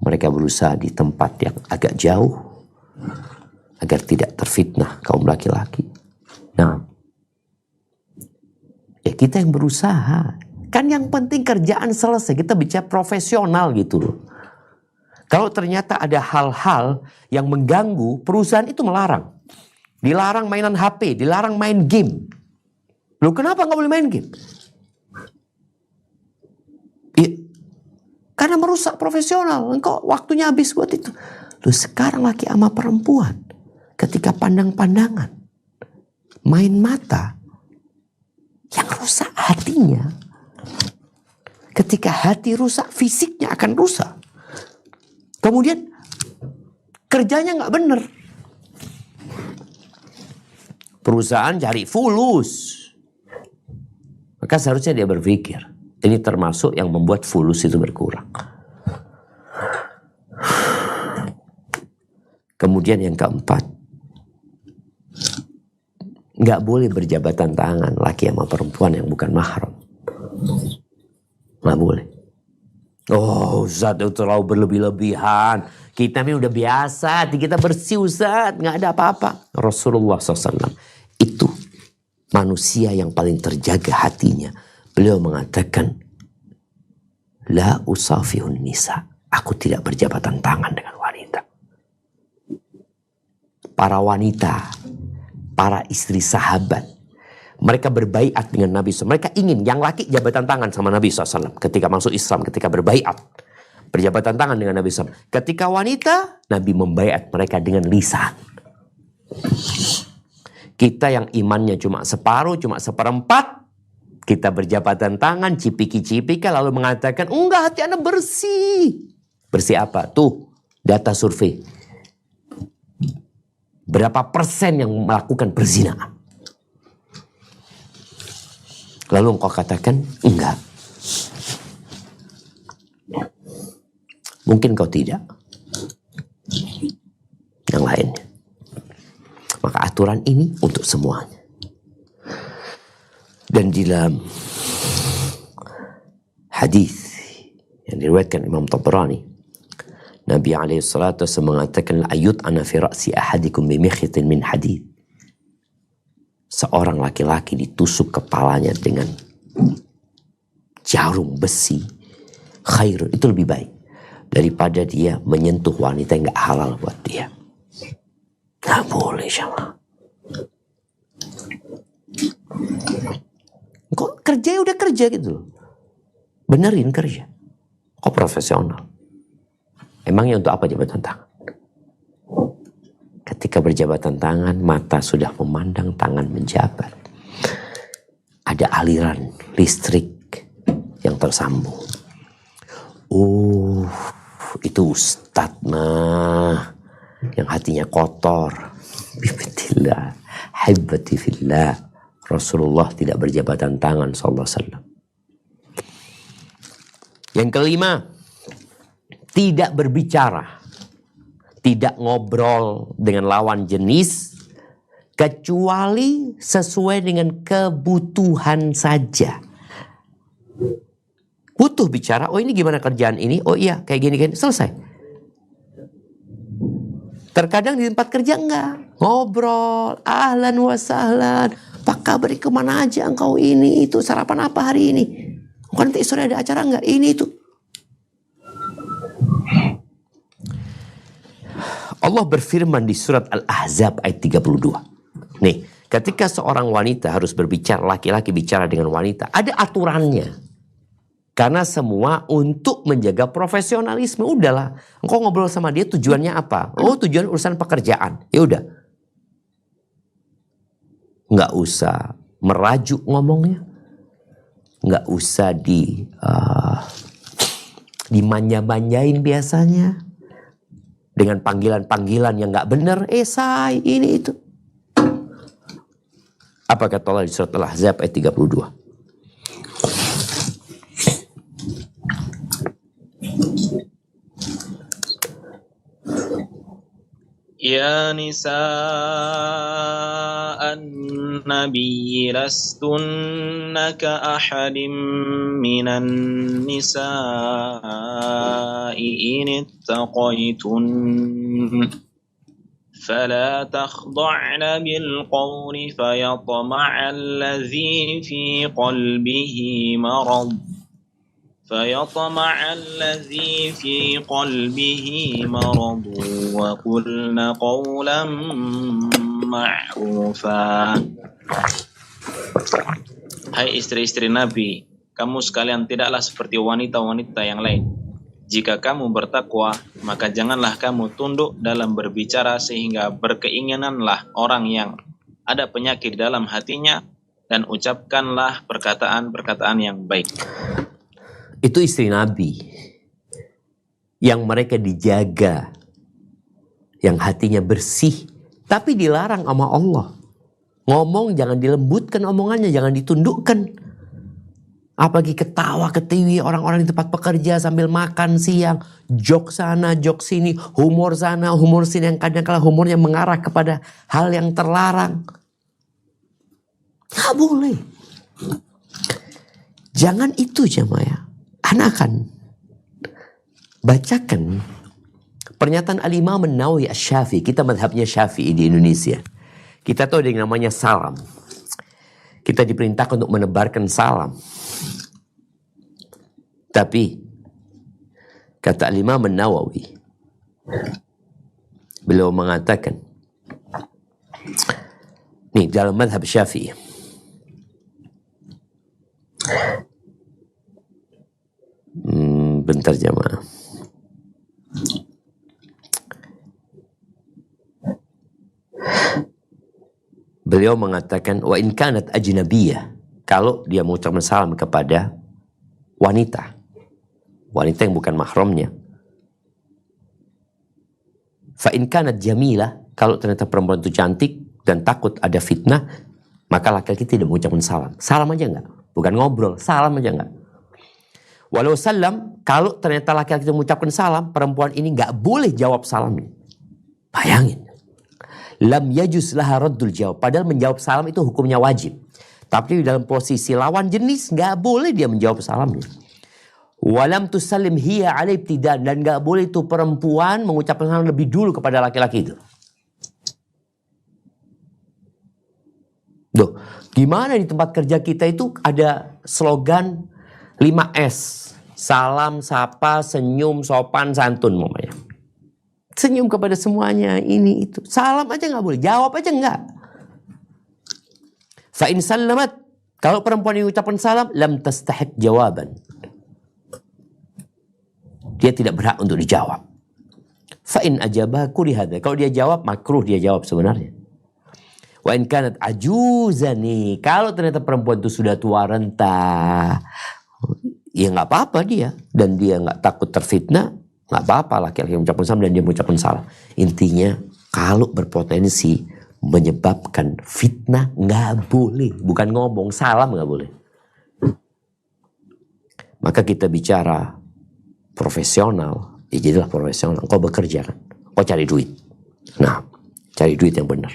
Mereka berusaha di tempat yang agak jauh agar tidak terfitnah kaum laki-laki. Nah, ya kita yang berusaha. Kan yang penting kerjaan selesai. Kita bicara profesional gitu loh. Kalau ternyata ada hal-hal yang mengganggu, perusahaan itu melarang. Dilarang mainan HP, dilarang main game. Loh kenapa nggak boleh main game? Ya, karena merusak profesional. Engkau waktunya habis buat itu. Loh sekarang laki sama perempuan, ketika pandang-pandangan, main mata, yang rusak hatinya. Ketika hati rusak, fisiknya akan rusak. Kemudian kerjanya nggak benar. Perusahaan cari fulus. Maka seharusnya dia berpikir, ini termasuk yang membuat fulus itu berkurang. Kemudian yang keempat, nggak boleh berjabatan tangan laki sama perempuan yang bukan mahram. Nggak boleh. Oh Ustaz itu terlalu berlebih-lebihan. Kita ini udah biasa, kita bersih Ustaz, nggak ada apa-apa. Rasulullah SAW itu manusia yang paling terjaga hatinya. Beliau mengatakan, la usafihun nisa. Aku tidak berjabatan tangan dengan wanita. Para wanita, para istri sahabat, mereka berbaiat dengan Nabi SAW. Mereka ingin yang laki jabatan tangan sama Nabi SAW ketika masuk Islam, ketika berbaiat. Berjabatan tangan dengan Nabi SAW. Ketika wanita, Nabi membaiat mereka dengan lisan. Kita yang imannya cuma separuh, cuma seperempat, kita berjabatan tangan, cipiki-cipiki, lalu mengatakan, enggak, hati Anda bersih. Bersih apa? Tuh, data survei. Berapa persen yang melakukan perzinaan? Lalu engkau katakan, enggak. Mungkin kau tidak. Yang lainnya. Maka aturan ini untuk semuanya. Dan di dalam hadis yang diriwayatkan Imam Tabrani, Nabi SAW mengatakan, ayut ana fi ra'si ahadikum bimikhitin min hadid. Seorang laki-laki ditusuk kepalanya dengan jarum besi, khairun, itu lebih baik daripada dia menyentuh wanita yang gak halal buat dia. Gak boleh sama. Kok kerja udah kerja gitu loh. Benerin kerja. Kok profesional. Emangnya untuk apa jabatan tangan? Ketika berjabatan tangan, mata sudah memandang, tangan menjabat. Ada aliran listrik yang tersambung. Itu ustadz nah, yang hatinya kotor. Bibatillah, haibati fillah. Rasulullah tidak berjabatan tangan sallallahu alaihi wasallam. Yang kelima, tidak berbicara, tidak ngobrol dengan lawan jenis kecuali sesuai dengan kebutuhan saja. Butuh bicara, oh ini gimana kerjaan ini? Oh iya, kayak gini, selesai. Terkadang di tempat kerja enggak. Ngobrol, ahlan wa sahlan. Apa kabar, kemana aja engkau ini, itu, sarapan apa hari ini? Bukan nanti sore ada acara enggak? Ini, itu. Allah berfirman di surat Al-Ahzab ayat 32. Nih, ketika seorang wanita harus berbicara, laki-laki bicara dengan wanita, ada aturannya. Karena semua untuk menjaga profesionalisme. Udahlah, engkau ngobrol sama dia tujuannya apa? Oh, tujuan urusan pekerjaan. Ya udah. Nggak usah merajuk ngomongnya. Nggak usah dimanja-manjain biasanya. Dengan panggilan-panggilan yang nggak benar. Say, ini itu. Apa kata Allah di surat Al-Ahzab ayat 32? Ya nisa an-nabi lastunna ka ahadim minan nisa'i in ittaqaitun fala takhda'na bil qawli fayatma'a alladhi fi qalbihi marad فيطمع الذي في قلبه مرض وقلن قولا معروفا. Hai istri-istri Nabi, kamu sekalian tidaklah seperti wanita-wanita yang lain. Jika kamu bertakwa, maka janganlah kamu tunduk dalam berbicara sehingga berkeinginanlah orang yang ada penyakit dalam hatinya, dan ucapkanlah perkataan-perkataan yang baik. Itu istri Nabi yang mereka dijaga, yang hatinya bersih, tapi dilarang sama Allah. Ngomong jangan dilembutkan omongannya, jangan ditundukkan. Apalagi ketawa ketiwi orang-orang di tempat pekerja sambil makan siang, jok sana jok sini, humor sana humor sini, yang kadang-kala humornya mengarah kepada hal yang terlarang. Nggak boleh. Jangan itu jemaah. Anak akan bacakan pernyataan Al-Imam An-Nawawi Asy-Syafi'i. Kita madhabnya Syafi'i di Indonesia. Kita tahu ada yang namanya salam. Kita diperintahkan untuk menebarkan salam. Tapi kata Al-Imam An-Nawawi, beliau mengatakan, nih dalam madhab Syafi'i, bentar jemaah. beliau mengatakan wa in kanat ajnabiyah, kalau dia mengucapkan salam kepada wanita yang bukan mahramnya. Fa in kanat jamilah, kalau ternyata perempuan itu cantik dan takut ada fitnah, maka laki-laki tidak mengucapkan salam. Salam aja enggak, bukan ngobrol, salam aja enggak. Walau salam, kalau ternyata laki-laki itu mengucapkan salam, perempuan ini enggak boleh jawab salamnya. Bayangin. Lam yajuz laha raddul jawab, padahal menjawab salam itu hukumnya wajib. Tapi dalam posisi lawan jenis enggak boleh dia menjawab salamnya. Walam tusallim hiya ala ibtidan, dan enggak boleh itu perempuan mengucapkan salam lebih dulu kepada laki-laki itu. Duh, gimana di tempat kerja kita itu ada slogan 5S. Salam, sapa, senyum, sopan, santun namanya. Senyum kepada semuanya, ini itu. Salam aja nggak boleh, jawab aja nggak. Fa in sallamat, kalau perempuan yang ucapkan salam, lam tastahiq jawaban. Dia tidak berhak untuk dijawab. Fa in ajabah kurihada, kalau dia jawab makruh dia jawab sebenarnya. Wa in kanat ajuzani, kalau ternyata perempuan itu sudah tua renta, ya nggak apa-apa dia, dan dia nggak takut terfitnah, nggak apa-apa laki-laki yang mengucapkan salam dan dia mengucapkan salam. Intinya kalau berpotensi menyebabkan fitnah nggak boleh, bukan ngomong salam nggak boleh. Maka kita bicara profesional, ya jadilah profesional. Kau bekerja kan, kau cari duit. Nah, cari duit yang benar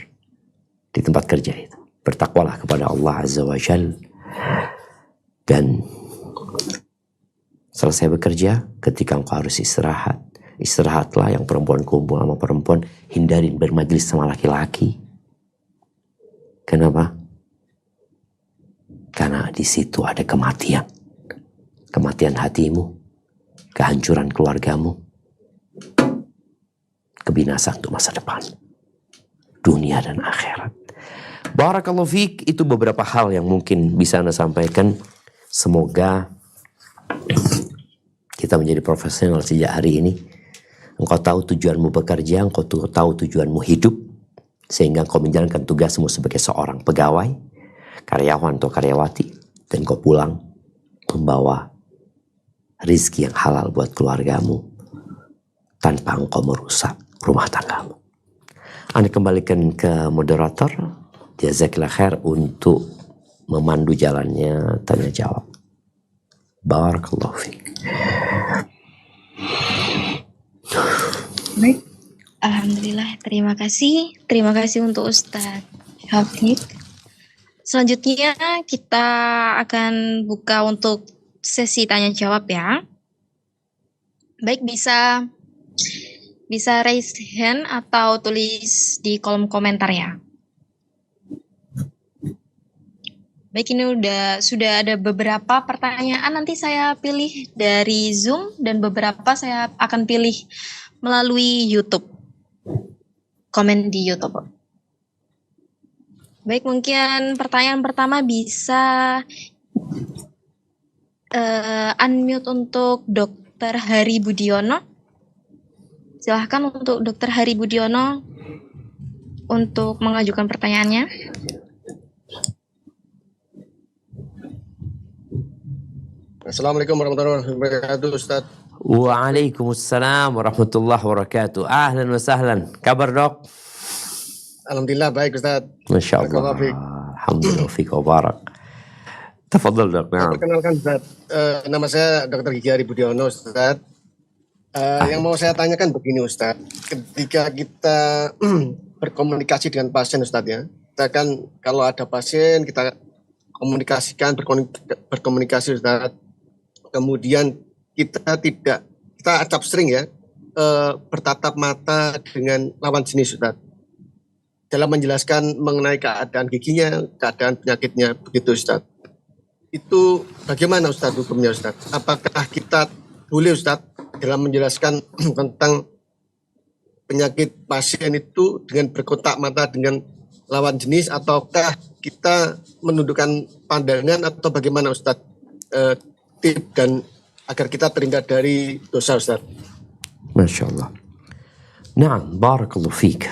di tempat kerja itu. Bertakwalah kepada Allah Azza wa Jalla. Dan selesai bekerja, ketika engkau harus istirahat, istirahatlah. Yang perempuan kumpul sama perempuan, hindarin bermajlis sama laki-laki. Kenapa? Karena di situ ada kematian. Kematian hatimu, kehancuran keluargamu, kebinasaan untuk masa depan, dunia dan akhirat. Barakallahu fiik, itu beberapa hal yang mungkin bisa Anda sampaikan. Semoga kita menjadi profesional sejak hari ini. Engkau tahu tujuanmu bekerja, engkau tahu tujuanmu hidup, sehingga engkau menjalankan tugasmu sebagai seorang pegawai, karyawan atau karyawati, dan engkau pulang membawa rizki yang halal buat keluargamu tanpa engkau merusak rumah tanggamu. Anda kembalikan ke moderator, jazakallah khair, untuk memandu jalannya tanya jawab. Barakallahu fiik. Baik, alhamdulillah, terima kasih. Terima kasih untuk Ustadz Hafid. Selanjutnya kita akan buka untuk sesi tanya jawab ya. Baik, bisa raise hand atau tulis di kolom komentar ya. Baik, ini sudah ada beberapa pertanyaan, nanti saya pilih dari Zoom dan beberapa saya akan pilih melalui YouTube. Komen di YouTube. Baik, mungkin pertanyaan pertama bisa unmute untuk Dr. Hari Budiono. Silahkan untuk Dr. Hari Budiono untuk mengajukan pertanyaannya. Assalamualaikum warahmatullahi wabarakatuh, Ustaz. Waalaikumsalam warahmatullahi wabarakatuh. Ahlan wa sahlan. Kabar dok? Alhamdulillah baik, Ustaz. Masya Allah. Alhamdulillah fiik wa barak. Tafadhal dok. Perkenalkan Ustaz, nama saya Dr. Gigi Hari Budiono, Ustaz. Yang mau saya tanyakan begini, Ustaz. Ketika kita berkomunikasi dengan pasien, Ustaz ya, kita kan kalau ada pasien kita komunikasikan, berkomunikasi, Ustaz. Kemudian kita acap sering ya bertatap mata dengan lawan jenis, Ustaz, dalam menjelaskan mengenai keadaan giginya, keadaan penyakitnya, begitu, Ustaz. Itu bagaimana, Ustaz, hukumnya, Ustaz? Apakah kita boleh, Ustaz, dalam menjelaskan tentang penyakit pasien itu dengan berkontak mata dengan lawan jenis, ataukah kita menundukkan pandangan, atau bagaimana, Ustaz, tip dan agar kita terhindar dari dosa, Ustaz? Masya Allah. Naam, barakallahu fiik.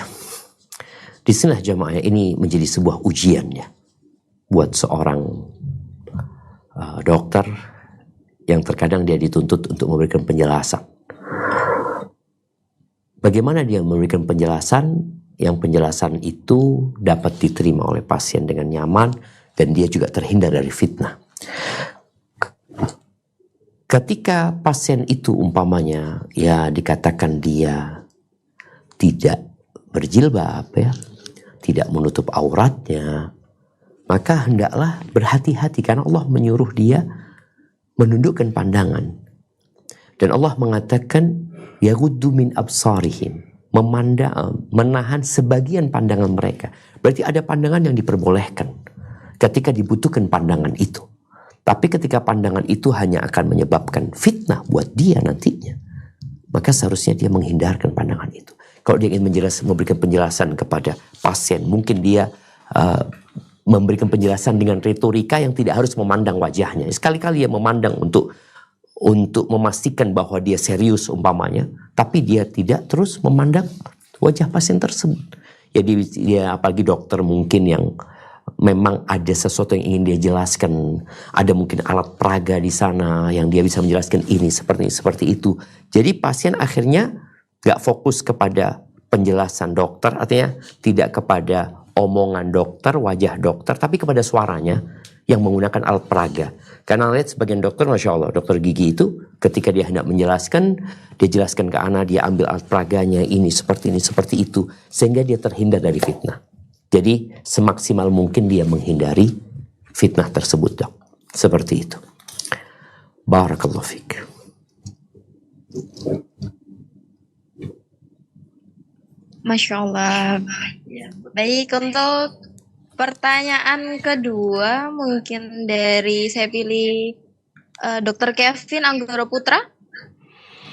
Disinilah jamaah ini menjadi sebuah ujian ya buat seorang dokter yang terkadang dia dituntut untuk memberikan penjelasan. Bagaimana dia memberikan penjelasan yang penjelasan itu dapat diterima oleh pasien dengan nyaman dan dia juga terhindar dari fitnah. Ketika pasien itu umpamanya ya dikatakan dia tidak berjilbab ya, tidak menutup auratnya, maka hendaklah berhati-hati karena Allah menyuruh dia menundukkan pandangan. Dan Allah mengatakan yaghuddu min absarihim, menahan sebagian pandangan mereka. Berarti ada pandangan yang diperbolehkan ketika dibutuhkan pandangan itu. Tapi ketika pandangan itu hanya akan menyebabkan fitnah buat dia nantinya, maka seharusnya dia menghindarkan pandangan itu. Kalau dia ingin memberikan penjelasan kepada pasien, mungkin dia memberikan penjelasan dengan retorika yang tidak harus memandang wajahnya. Sekali-kali dia memandang untuk memastikan bahwa dia serius umpamanya, tapi dia tidak terus memandang wajah pasien tersebut. Jadi dia apalagi dokter mungkin yang memang ada sesuatu yang ingin dia jelaskan, ada mungkin alat peraga di sana yang dia bisa menjelaskan ini seperti itu. Jadi pasien akhirnya gak fokus kepada penjelasan dokter, artinya tidak kepada omongan dokter, wajah dokter, tapi kepada suaranya yang menggunakan alat peraga. Karena lihat sebagian dokter, Masya Allah, dokter gigi itu ketika dia hendak menjelaskan, dia jelaskan ke anak, dia ambil alat peraganya, ini, seperti itu. Sehingga dia terhindar dari fitnah. Jadi semaksimal mungkin dia menghindari fitnah tersebut, dok. Seperti itu. Barakallahu fiik. Masya Allah. Baik, untuk pertanyaan kedua mungkin dari saya pilih Dr. Kevin Anggoro Putra.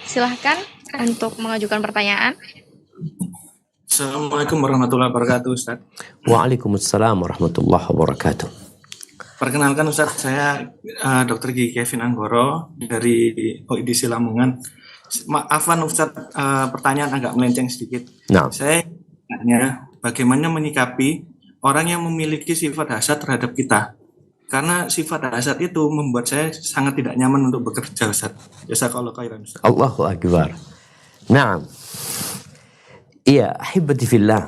Silahkan untuk mengajukan pertanyaan. Assalamualaikum warahmatullahi wabarakatuh, Ustaz. Waalaikumsalam warahmatullahi wabarakatuh. Perkenalkan Ustaz, saya Dr. Gigi Kevin Anggoro dari OIDC Lamongan. Maafan Ustaz, pertanyaan agak melenceng sedikit. Nah. Saya tanya bagaimana menyikapi orang yang memiliki sifat hasad terhadap kita. Karena sifat hasad itu membuat saya sangat tidak nyaman untuk bekerja, Ustaz. Jazakallahu khairan, Ustaz. Allahu Akbar. Nah, iya, ahibati fillah.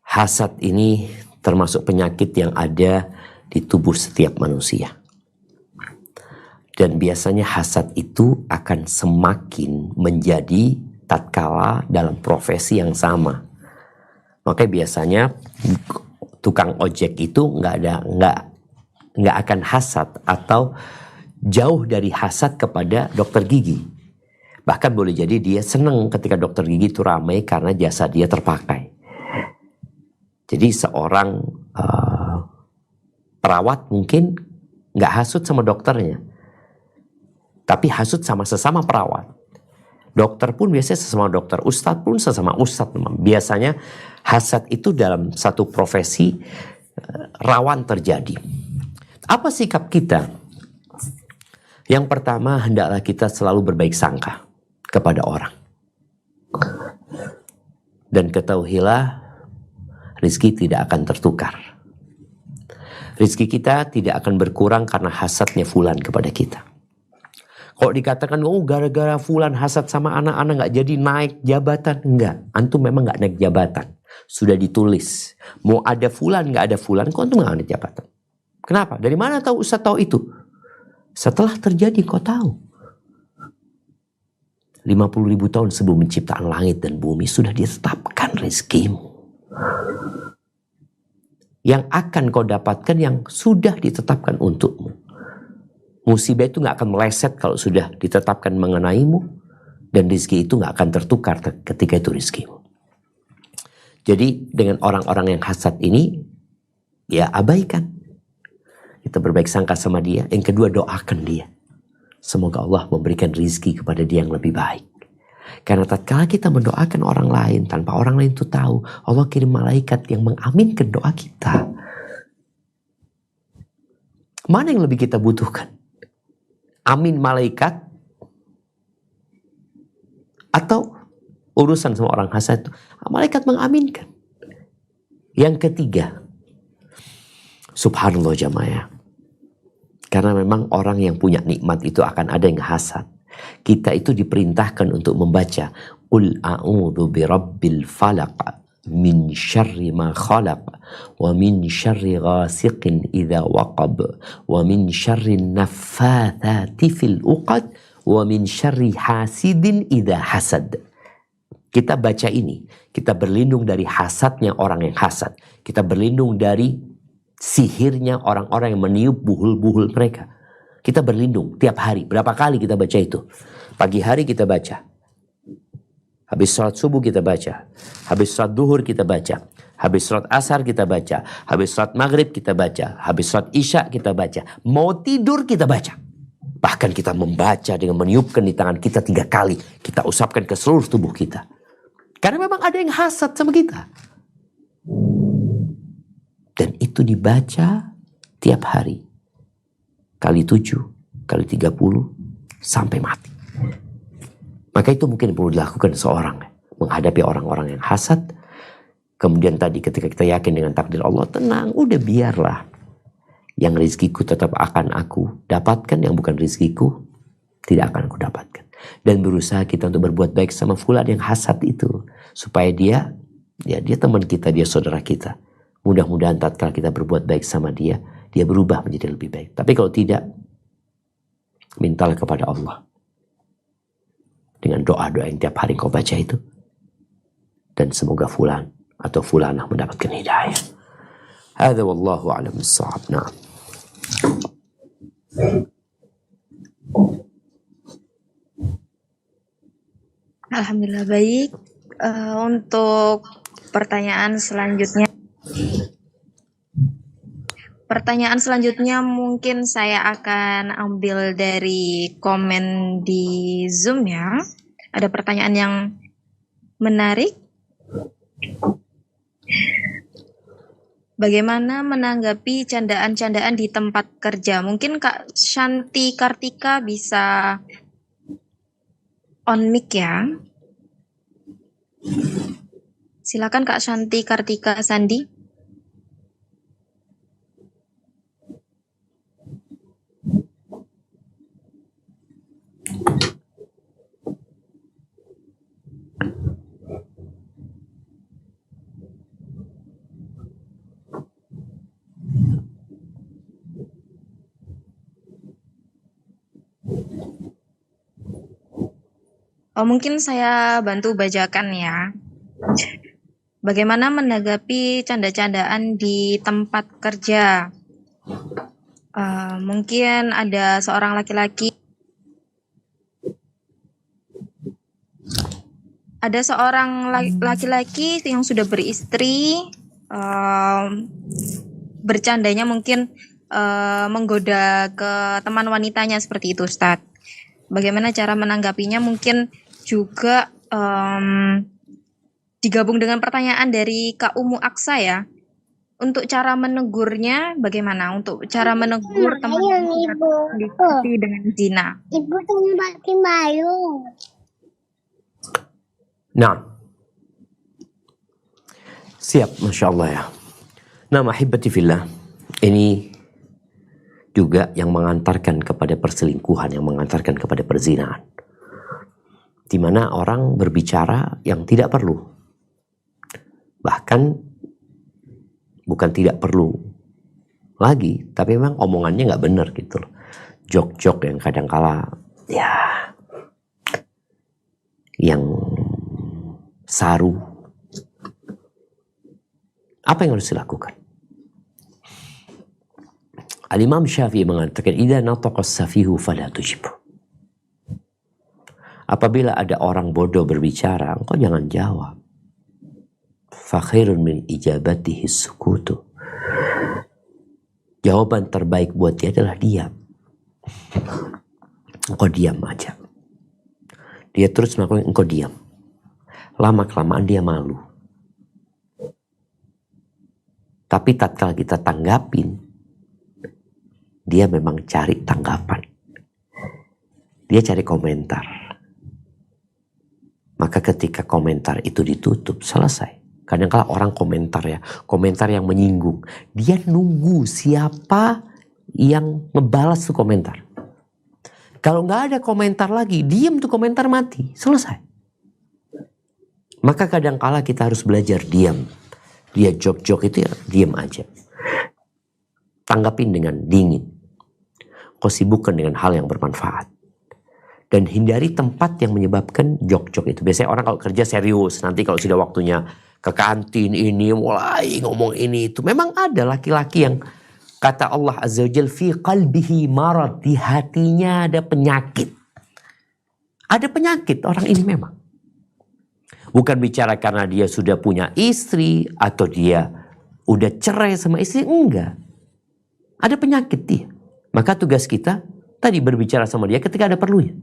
Hasad ini termasuk penyakit yang ada di tubuh setiap manusia. Dan biasanya hasad itu akan semakin menjadi tatkala dalam profesi yang sama. Makanya biasanya tukang ojek itu nggak akan hasad atau jauh dari hasad kepada dokter gigi. Bahkan boleh jadi dia senang ketika dokter gigi itu ramai karena jasa dia terpakai. Jadi seorang perawat mungkin nggak hasut sama dokternya, tapi hasut sama sesama perawat. Dokter pun biasanya sesama dokter, ustadz pun sesama ustadz. Biasanya hasad itu dalam satu profesi rawan terjadi. Apa sikap kita? Yang pertama, hendaklah kita selalu berbaik sangka kepada orang. Dan ketahuilah, rizki tidak akan tertukar. Rizki kita tidak akan berkurang karena hasadnya fulan kepada kita. Kalau dikatakan, oh gara-gara fulan hasad sama anak-anak gak jadi naik jabatan. Enggak, antum memang gak naik jabatan. Sudah ditulis. Mau ada fulan gak ada fulan, kok antum gak naik jabatan. Kenapa? Dari mana tahu Ustaz tahu itu? Setelah terjadi kau tahu. 50.000 tahun sebelum menciptakan langit dan bumi sudah ditetapkan rezekimu. Yang akan kau dapatkan yang sudah ditetapkan untukmu. Musibah itu gak akan meleset kalau sudah ditetapkan mengenaimu. Dan rezeki itu gak akan tertukar ketika itu rezekimu. Jadi dengan orang-orang yang hasad ini, ya abaikan. Kita berbaik sangka sama dia. Yang kedua, doakan dia. Semoga Allah memberikan rezeki kepada dia yang lebih baik. Karena tatkala kita mendoakan orang lain tanpa orang lain itu tahu, Allah kirim malaikat yang mengaminkan doa kita. Mana yang lebih kita butuhkan? Amin malaikat atau urusan sama orang hasad itu? Malaikat mengaminkan. Yang ketiga, subhanallah jamaah, karena memang orang yang punya nikmat itu akan ada yang hasad. Kita itu diperintahkan untuk membaca Qul a'udzu birabbil falaq min syarri ma khalaq wa min syarri ghasiqin idza waqab wa min syarri naffatsati fil uqad wa min syarri hasidin idza hasad. Kita baca ini, kita berlindung dari hasadnya orang yang hasad. Kita berlindung dari sihirnya orang-orang yang meniup buhul-buhul mereka. Kita berlindung tiap hari. Berapa kali kita baca itu? Pagi hari kita baca. Habis sholat subuh kita baca. Habis sholat duhur kita baca. Habis sholat asar kita baca. Habis sholat maghrib kita baca. Habis sholat isya kita baca. Mau tidur kita baca. Bahkan kita membaca dengan meniupkan di tangan kita 3 kali. Kita usapkan ke seluruh tubuh kita. Karena memang ada yang hasad sama kita. Dan itu dibaca tiap hari. Kali 7, kali 30, sampai mati. Maka itu mungkin perlu dilakukan seorang. Menghadapi orang-orang yang hasad. Kemudian tadi ketika kita yakin dengan takdir Allah, tenang, udah biarlah. Yang rizkiku tetap akan aku dapatkan, yang bukan rizkiku tidak akan aku dapatkan. Dan berusaha kita untuk berbuat baik sama fulan yang hasad itu. Supaya dia teman kita, dia saudara kita. Mudah-mudahan tatkala kita berbuat baik sama dia berubah menjadi lebih baik. Tapi kalau tidak, mintalah kepada Allah. Dengan doa-doa yang tiap hari kau baca itu. Dan semoga fulan atau fulanah mendapatkan hidayah. Hadza wallahu a'lam bissawab. Na'am. Alhamdulillah baik. Untuk pertanyaan selanjutnya. Pertanyaan selanjutnya mungkin saya akan ambil dari komen di Zoom ya. Ada pertanyaan yang menarik. Bagaimana menanggapi candaan-candaan di tempat kerja? Mungkin Kak Shanti Kartika bisa on mic ya. Silakan Kak Shanti Kartika Sandi. Oh, mungkin saya bantu bacakan ya. Bagaimana menanggapi canda-candaan di tempat kerja? Mungkin ada seorang laki-laki. Ada seorang laki-laki yang sudah beristri, bercandanya mungkin menggoda ke teman wanitanya seperti itu, Ustadz. Bagaimana cara menanggapinya? Mungkin juga digabung dengan pertanyaan dari Kak Umu Aksa ya. Untuk cara menegurnya bagaimana? Untuk cara menegur teman yang didekati dengan zina. Ibu tuh pakai malu. Nah, siap, Masya Allah ya. Nah, mahibati fillah, ini juga yang mengantarkan kepada perselingkuhan, yang mengantarkan kepada perzinahan. Di mana orang berbicara yang tidak perlu. Bahkan bukan tidak perlu lagi, tapi memang omongannya nggak benar gitu loh. Jok-jok yang kadangkala ya yang saru. Apa yang harus dilakukan? Al-Imam Syafi'i mengatakan, "Idza nataqa as-safihu fala tujibhu." Apabila ada orang bodoh berbicara, engkau jangan jawab. Fa khairun min ijabatihi sukutu. Jawaban terbaik buat dia adalah diam. Engkau diam aja. Dia terus melakukan, engkau diam. Lama-kelamaan dia malu. Tapi tatkala kita tanggapin, dia memang cari tanggapan. Dia cari komentar. Maka ketika komentar itu ditutup, selesai. Kadang-kala orang komentar yang menyinggung. Dia nunggu siapa yang ngebalas tuh komentar. Kalau nggak ada komentar lagi, diam tuh komentar, mati, selesai. Maka kadang-kala kita harus belajar diam. Dia jok-jok itu ya diam aja. Tanggapin dengan dingin. Kau sibukkan dengan hal yang bermanfaat. Dan hindari tempat yang menyebabkan jok-jok itu. Biasanya orang kalau kerja serius, nanti kalau sudah waktunya ke kantin ini, mulai ngomong ini itu. Memang ada laki-laki yang kata Allah Azza wa Jalla, fi qalbihi marad, di hatinya ada penyakit. Ada penyakit orang ini memang. Bukan bicara karena dia sudah punya istri atau dia udah cerai sama istri, enggak. Ada penyakit dia. Maka tugas kita tadi berbicara sama dia ketika ada perlunya.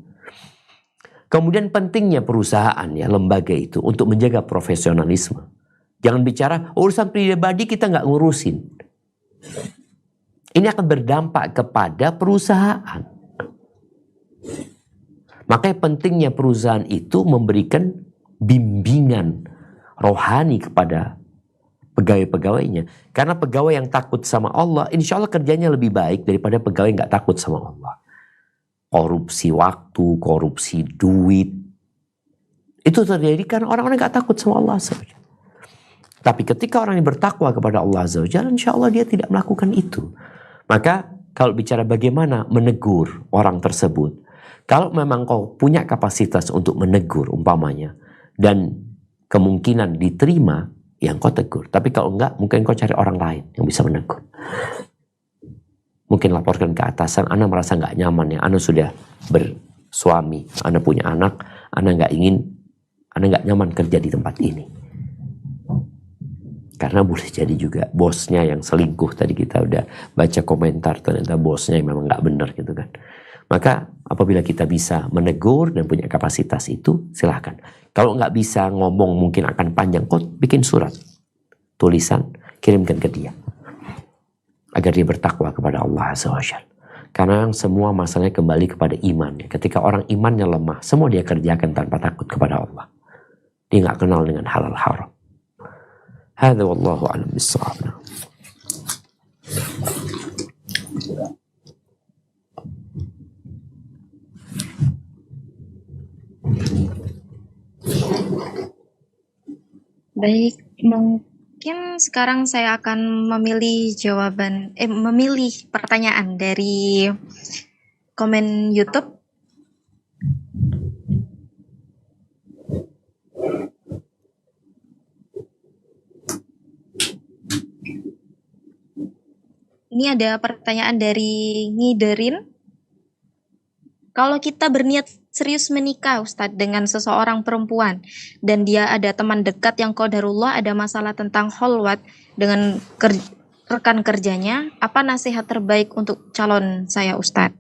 Kemudian pentingnya perusahaan ya, lembaga itu untuk menjaga profesionalisme. Jangan bicara urusan pribadi kita nggak ngurusin. Ini akan berdampak kepada perusahaan. Makanya pentingnya perusahaan itu memberikan bimbingan rohani kepada pegawai-pegawainya. Karena pegawai yang takut sama Allah, insya Allah kerjanya lebih baik daripada pegawai yang nggak takut sama Allah. Korupsi waktu, korupsi duit. Itu terjadi karena orang-orang gak takut sama Allah Azza wa Jalla. Tapi ketika orang yang bertakwa kepada Allah Azza wa Jalla, insya Allah dia tidak melakukan itu. Maka kalau bicara bagaimana menegur orang tersebut, kalau memang kau punya kapasitas untuk menegur umpamanya, dan kemungkinan diterima, yang kau tegur. Tapi kalau enggak, mungkin kau cari orang lain yang bisa menegur. Mungkin laporkan ke atasan, Anda merasa nggak nyaman ya, Anda sudah bersuami, Anda punya anak, Anda nggak nyaman kerja di tempat ini. Karena boleh jadi juga bosnya yang selingkuh, tadi kita udah baca komentar, ternyata bosnya yang memang nggak benar gitu kan. Maka apabila kita bisa menegur dan punya kapasitas itu, silahkan. Kalau nggak bisa ngomong mungkin akan panjang, kok bikin surat, tulisan, kirimkan ke dia. Agar dia bertakwa kepada Allah Azza wa Jalla. Karena semua masalahnya kembali kepada imannya. Ketika orang imannya lemah, semua dia kerjakan tanpa takut kepada Allah. Dia nggak kenal dengan halal haram. Hadza wallahu a'lam bissawab. Baik, mungkin sekarang saya akan memilih pertanyaan dari komen YouTube. Ini ada pertanyaan dari Ngiderin. Kalau kita berniat serius menikah Ustadz dengan seseorang perempuan dan dia ada teman dekat yang qadarullah ada masalah tentang kholwat dengan rekan kerjanya, apa nasihat terbaik untuk calon saya Ustadz?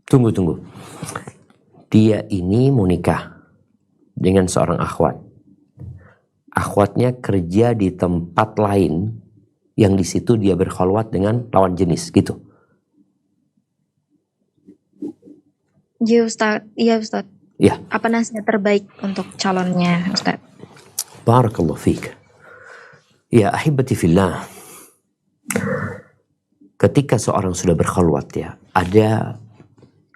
Tunggu. Dia ini mau nikah dengan seorang akhwat. Akhwatnya kerja di tempat lain yang di situ dia berkholwat dengan lawan jenis gitu. Iya Ustadz. Ya. Apa nasihat terbaik untuk calonnya Ustadz? Barakallahu fiik. Ya ahibati fillah. Ketika seorang sudah berkholwat ya, ada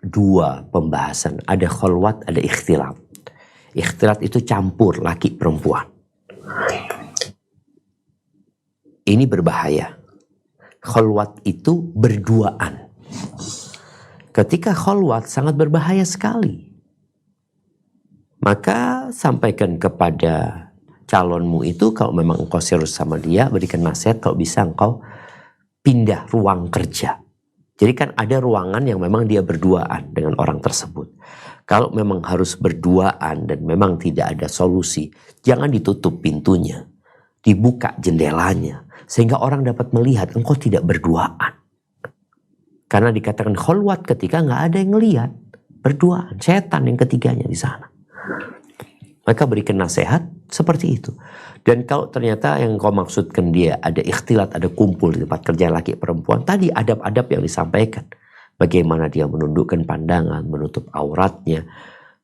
dua pembahasan. Ada kholwat, ada ikhtilat. Ikhtilat itu campur laki perempuan. Ini berbahaya. Kholwat itu berduaan. Ketika kholwat sangat berbahaya sekali. Maka sampaikan kepada calonmu itu, kalau memang engkau serius sama dia, berikan nasihat kalau bisa engkau pindah ruang kerja. Jadi kan ada ruangan yang memang dia berduaan dengan orang tersebut. Kalau memang harus berduaan dan memang tidak ada solusi, jangan ditutup pintunya. Dibuka jendelanya. Sehingga orang dapat melihat engkau tidak berduaan. Karena dikatakan kholwat ketika nggak ada yang ngelihat. Berduaan. Setan yang ketiganya di sana. Maka berikan nasihat seperti itu. Dan kalau ternyata yang kau maksudkan dia ada ikhtilat, ada kumpul di tempat kerja laki perempuan. Tadi adab-adab yang disampaikan. Bagaimana dia menundukkan pandangan, menutup auratnya.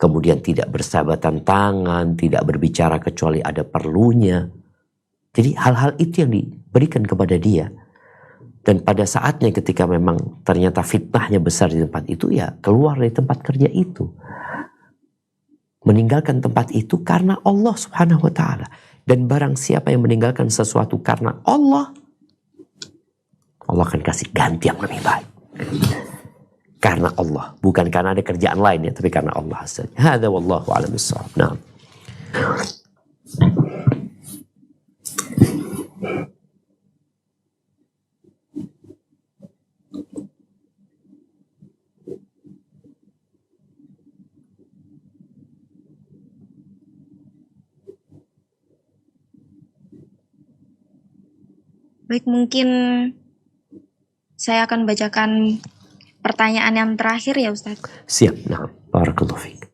Kemudian tidak bersahabatan tangan, tidak berbicara kecuali ada perlunya. Jadi hal-hal itu yang diberikan kepada dia. Dan pada saatnya ketika memang ternyata fitnahnya besar di tempat itu, ya keluar dari tempat kerja itu. Meninggalkan tempat itu karena Allah Subhanahu wa ta'ala. Dan barang siapa yang meninggalkan sesuatu karena Allah akan kasih ganti yang lebih baik. Karena Allah, bukan karena ada kerjaan lain ya, tapi karena Allah saja. Hadza wallahu a'lam bissawab. Nah. Baik, mungkin saya akan bacakan pertanyaan yang terakhir ya Ustadz. Siap. Nah, barakallahu fiik.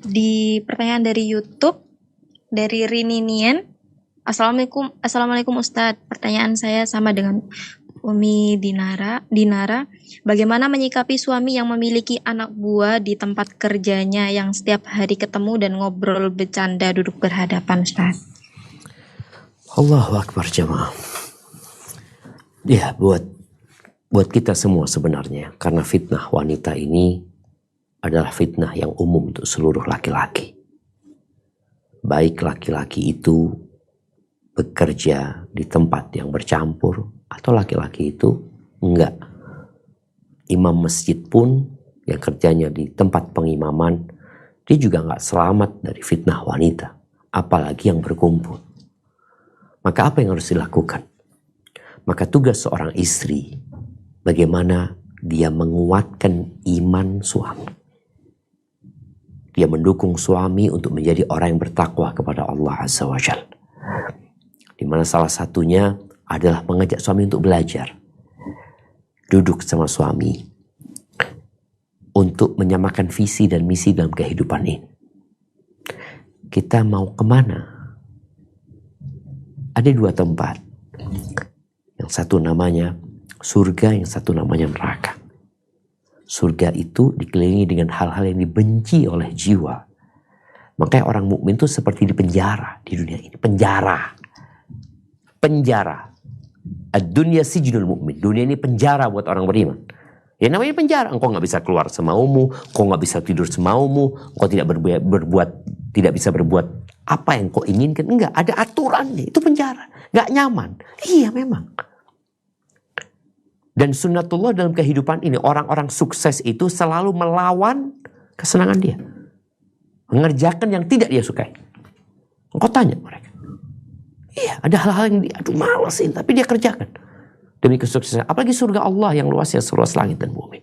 Di pertanyaan dari YouTube dari Rininian. Assalamualaikum Ustadz. Pertanyaan saya sama dengan Umi Dinara. Bagaimana menyikapi suami yang memiliki anak buah di tempat kerjanya yang setiap hari ketemu dan ngobrol bercanda duduk berhadapan, Ustaz? Allahu Akbar jemaah. Ya, buat kita semua sebenarnya, karena fitnah wanita ini adalah fitnah yang umum untuk seluruh laki-laki. Baik laki-laki itu bekerja di tempat yang bercampur atau laki-laki itu enggak. Imam masjid pun yang kerjanya di tempat pengimaman, dia juga enggak selamat dari fitnah wanita, apalagi yang berkumpul. Maka apa yang harus dilakukan? Maka tugas seorang istri, bagaimana dia menguatkan iman suami. Dia mendukung suami untuk menjadi orang yang bertakwa kepada Allah Azza wa Jalla. Di mana salah satunya adalah mengajak suami untuk belajar. Duduk sama suami untuk menyamakan visi dan misi dalam kehidupan ini. Kita mau kemana? Ada dua tempat. Yang satu namanya surga, yang satu namanya neraka. Surga itu dikelilingi dengan hal-hal yang dibenci oleh jiwa. Makanya orang mukmin itu seperti di penjara di dunia ini. Penjara. Ad-dunya sijnul mu'min. Dunia ini penjara buat orang beriman. Ya namanya penjara. Engkau gak bisa keluar semaumu. Engkau gak bisa tidur semaumu. Engkau tidak bisa berbuat apa yang kau inginkan. Enggak, ada aturannya. Itu penjara. Gak nyaman. Iya memang. Dan sunnatullah dalam kehidupan ini, orang-orang sukses itu selalu melawan kesenangan dia. Mengerjakan yang tidak dia sukai. Engkau tanya mereka. Iya, ada hal-hal yang aduh malesin, tapi dia kerjakan demi kesuksesan. Apalagi surga Allah yang luasnya seluas langit dan bumi.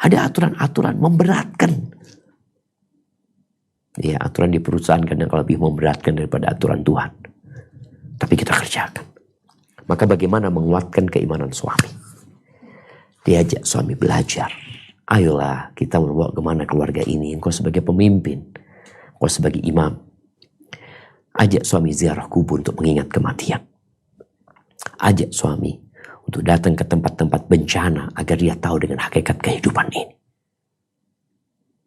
Ada aturan-aturan memberatkan. Ya, aturan di perusahaan kadang lebih memberatkan daripada aturan Tuhan. Tapi kita kerjakan. Maka bagaimana menguatkan keimanan suami? Diajak suami belajar. Ayolah kita membawa kemana keluarga ini. Engkau sebagai pemimpin, engkau sebagai imam. Ajak suami ziarah kubur untuk mengingat kematian. Ajak suami untuk datang ke tempat-tempat bencana agar dia tahu dengan hakikat kehidupan ini.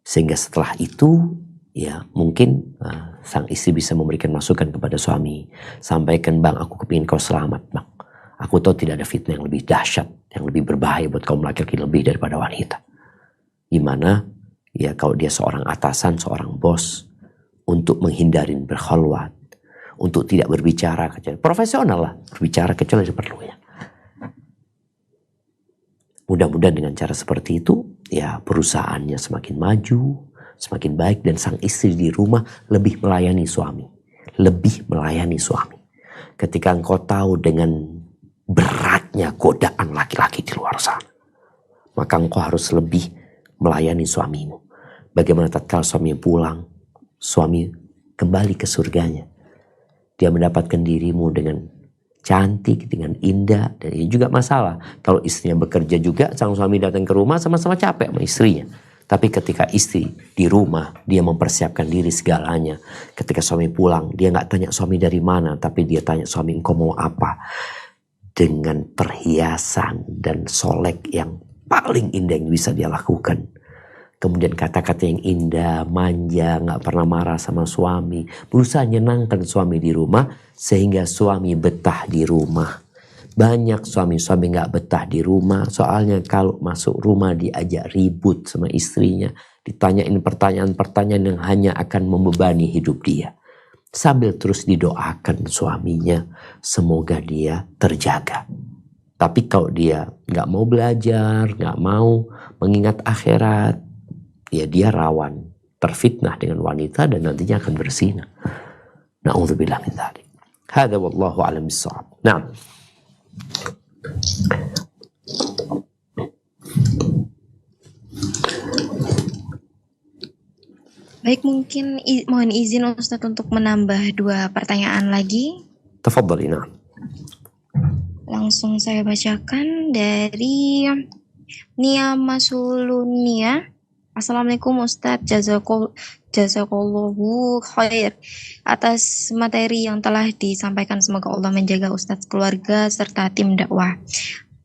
Sehingga setelah itu, ya mungkin sang istri bisa memberikan masukan kepada suami. Sampaikan, bang, aku kepingin kau selamat, bang. Aku tahu tidak ada fitnah yang lebih dahsyat, yang lebih berbahaya buat kaum laki-laki lebih daripada wanita. Gimana? Ya kalau dia seorang atasan, seorang bos, untuk menghindarin berkhalwat, untuk tidak berbicara kecuali profesional lah, berbicara kecuali perlunya. Mudah-mudahan dengan cara seperti itu, ya perusahaannya semakin maju, semakin baik, dan sang istri di rumah lebih melayani suami. Lebih melayani suami. Ketika engkau tahu dengan beratnya godaan laki-laki di luar sana, maka engkau harus lebih melayani suamimu. Bagaimana tatkala suami pulang, suami kembali ke surganya. Dia mendapatkan dirimu dengan cantik, dengan indah. Dan ini juga masalah. Kalau istrinya bekerja juga, sang suami datang ke rumah sama-sama capek sama istrinya. Tapi ketika istri di rumah, dia mempersiapkan diri segalanya. Ketika suami pulang, dia gak tanya suami dari mana, tapi dia tanya suami, engkau mau apa? Dengan perhiasan dan solek yang paling indah yang bisa dia lakukan. kemudian kata-kata yang indah, manja, nggak pernah marah sama suami, berusaha menyenangkan suami di rumah sehingga suami betah di rumah. Banyak suami-suami nggak betah di rumah, soalnya kalau masuk rumah diajak ribut sama istrinya, ditanyain pertanyaan-pertanyaan yang hanya akan membebani hidup dia. Sambil terus didoakan suaminya, semoga dia terjaga. Tapi kalau dia nggak mau belajar, nggak mau mengingat akhirat, ya dia rawan terfitnah dengan wanita dan nantinya akan berzina. Na'udzubillah min dzalik. Hadza wallahu a'lam bissawab. Nah. Baik, mungkin mohon izin Ustadz untuk menambah 2 pertanyaan lagi. Tafadhali, na'am. Langsung saya bacakan dari Nia Masulunia. Assalamualaikum Ustadz, jazakallahu khair atas materi yang telah disampaikan. Semoga Allah menjaga Ustadz, keluarga, serta tim dakwah.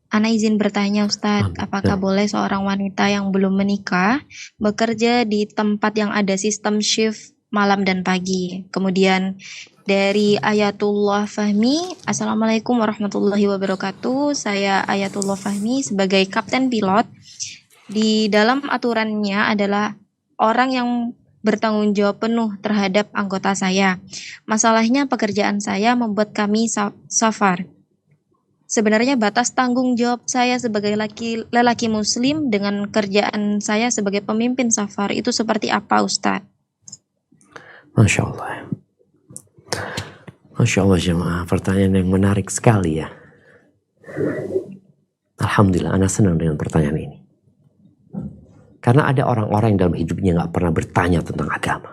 Ana izin bertanya Ustadz, apakah boleh seorang wanita yang belum menikah bekerja di tempat yang ada sistem shift malam dan pagi? Kemudian dari Ayatullah Fahmi, Assalamualaikum warahmatullahi wabarakatuh. Saya Ayatullah Fahmi sebagai kapten pilot. Di dalam aturannya adalah orang yang bertanggung jawab penuh terhadap anggota saya. Masalahnya pekerjaan saya membuat kami safar. Sebenarnya batas tanggung jawab saya sebagai lelaki muslim dengan kerjaan saya sebagai pemimpin safar itu seperti apa Ustadz? Masya Allah. Masya Allah jemaah, pertanyaan yang menarik sekali ya. Alhamdulillah, ana senang dengan pertanyaan ini. Karena ada orang-orang yang dalam hidupnya gak pernah bertanya tentang agama.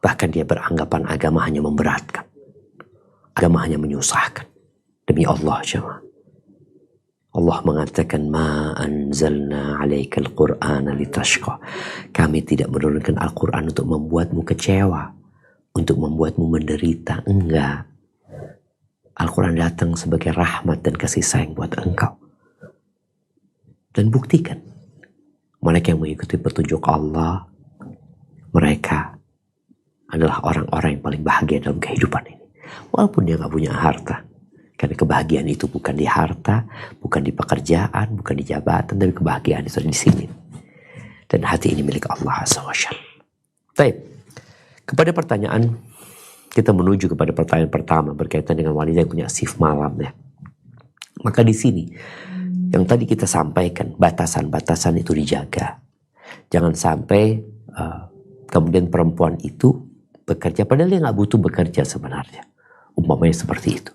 Bahkan dia beranggapan agama hanya memberatkan. Agama hanya menyusahkan. Demi Allah jemaah. Allah mengatakan, Ma anzalna alaikal qur'ana litashqa. Kami tidak menurunkan Al-Quran untuk membuatmu kecewa, untuk membuatmu menderita. Enggak. Al-Quran datang sebagai rahmat dan kasih sayang buat engkau. Dan buktikan, mereka yang mengikuti petunjuk Allah, mereka adalah orang-orang yang paling bahagia dalam kehidupan ini. Walaupun dia gak punya harta. Karena kebahagiaan itu bukan di harta, bukan di pekerjaan, bukan di jabatan, tapi kebahagiaan itu di sini. Dan hati ini milik Allah Azza wa Jalla. Baik. Kepada pertanyaan, kita menuju kepada pertanyaan pertama berkaitan dengan wanita yang punya shift malam ya. Maka di sini yang tadi kita sampaikan, batasan-batasan itu dijaga. Jangan sampai kemudian perempuan itu bekerja padahal dia nggak butuh bekerja sebenarnya. Umpamanya seperti itu.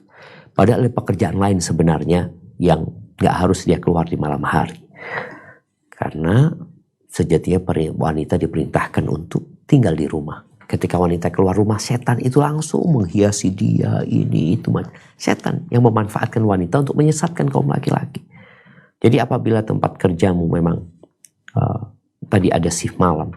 Padahal ada pekerjaan lain sebenarnya yang nggak harus dia keluar di malam hari. Karena sejatinya wanita diperintahkan untuk tinggal di rumah. Ketika wanita keluar rumah, setan itu langsung menghiasi dia, ini, itu. Setan yang memanfaatkan wanita untuk menyesatkan kaum laki-laki. Jadi apabila tempat kerjamu memang tadi ada shift malam,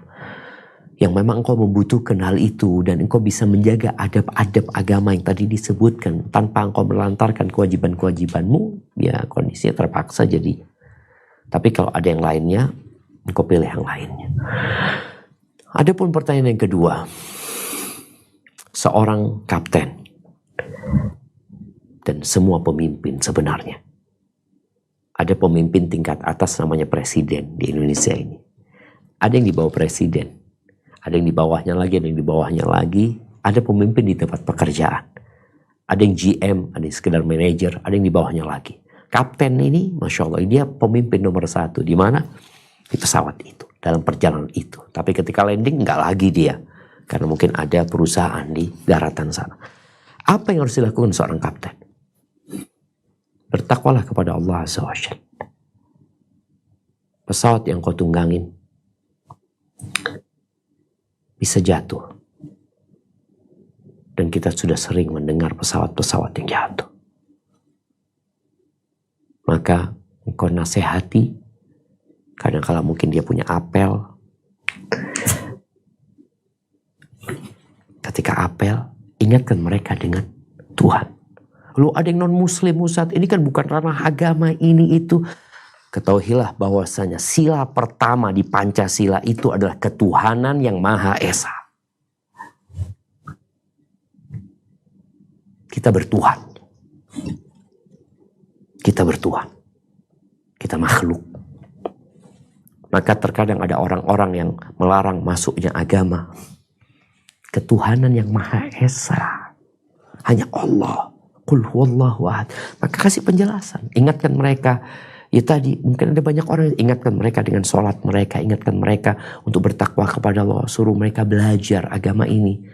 yang memang engkau membutuhkan hal itu, dan engkau bisa menjaga adab-adab agama yang tadi disebutkan, tanpa engkau melantarkan kewajiban-kewajibanmu, ya kondisinya terpaksa jadi. Tapi kalau ada yang lainnya, engkau pilih yang lainnya. Adapun pertanyaan yang kedua, seorang kapten dan semua pemimpin sebenarnya. Ada pemimpin tingkat atas namanya presiden di Indonesia ini. Ada yang di bawah presiden, ada yang di bawahnya lagi, ada yang di bawahnya lagi. Ada pemimpin di tempat pekerjaan. Ada yang GM, ada yang sekedar manajer, ada yang di bawahnya lagi. Kapten ini, Masya Allah, dia pemimpin nomor 1. Di mana? Di pesawat itu, dalam perjalanan itu. Tapi ketika landing, nggak lagi dia. Karena mungkin ada perusahaan di daratan sana. Apa yang harus dilakukan seorang kapten? Bertakwalah kepada Allah Azza wa Jalla. Pesawat yang kau tunggangin bisa jatuh. Dan kita sudah sering mendengar pesawat-pesawat yang jatuh. Maka engkau nasihati, kadang-kala mungkin dia punya apel. Ketika apel, ingatkan mereka dengan Tuhan. Lalu ada yang non-muslim, Ustaz, ini kan bukan ranah agama, ini itu. Ketahuilah bahwasanya sila pertama di Pancasila itu adalah ketuhanan yang Maha Esa. Kita bertuhan. Kita bertuhan. Kita makhluk. Maka terkadang ada orang-orang yang melarang masuknya agama. Ketuhanan yang Maha Esa. Hanya Allah. Qul huwallahu ahad. Maka kasih penjelasan. Ingatkan mereka. Ya tadi, mungkin ada banyak orang yang ingatkan mereka dengan sholat mereka. Ingatkan mereka untuk bertakwa kepada Allah. Suruh mereka belajar agama ini.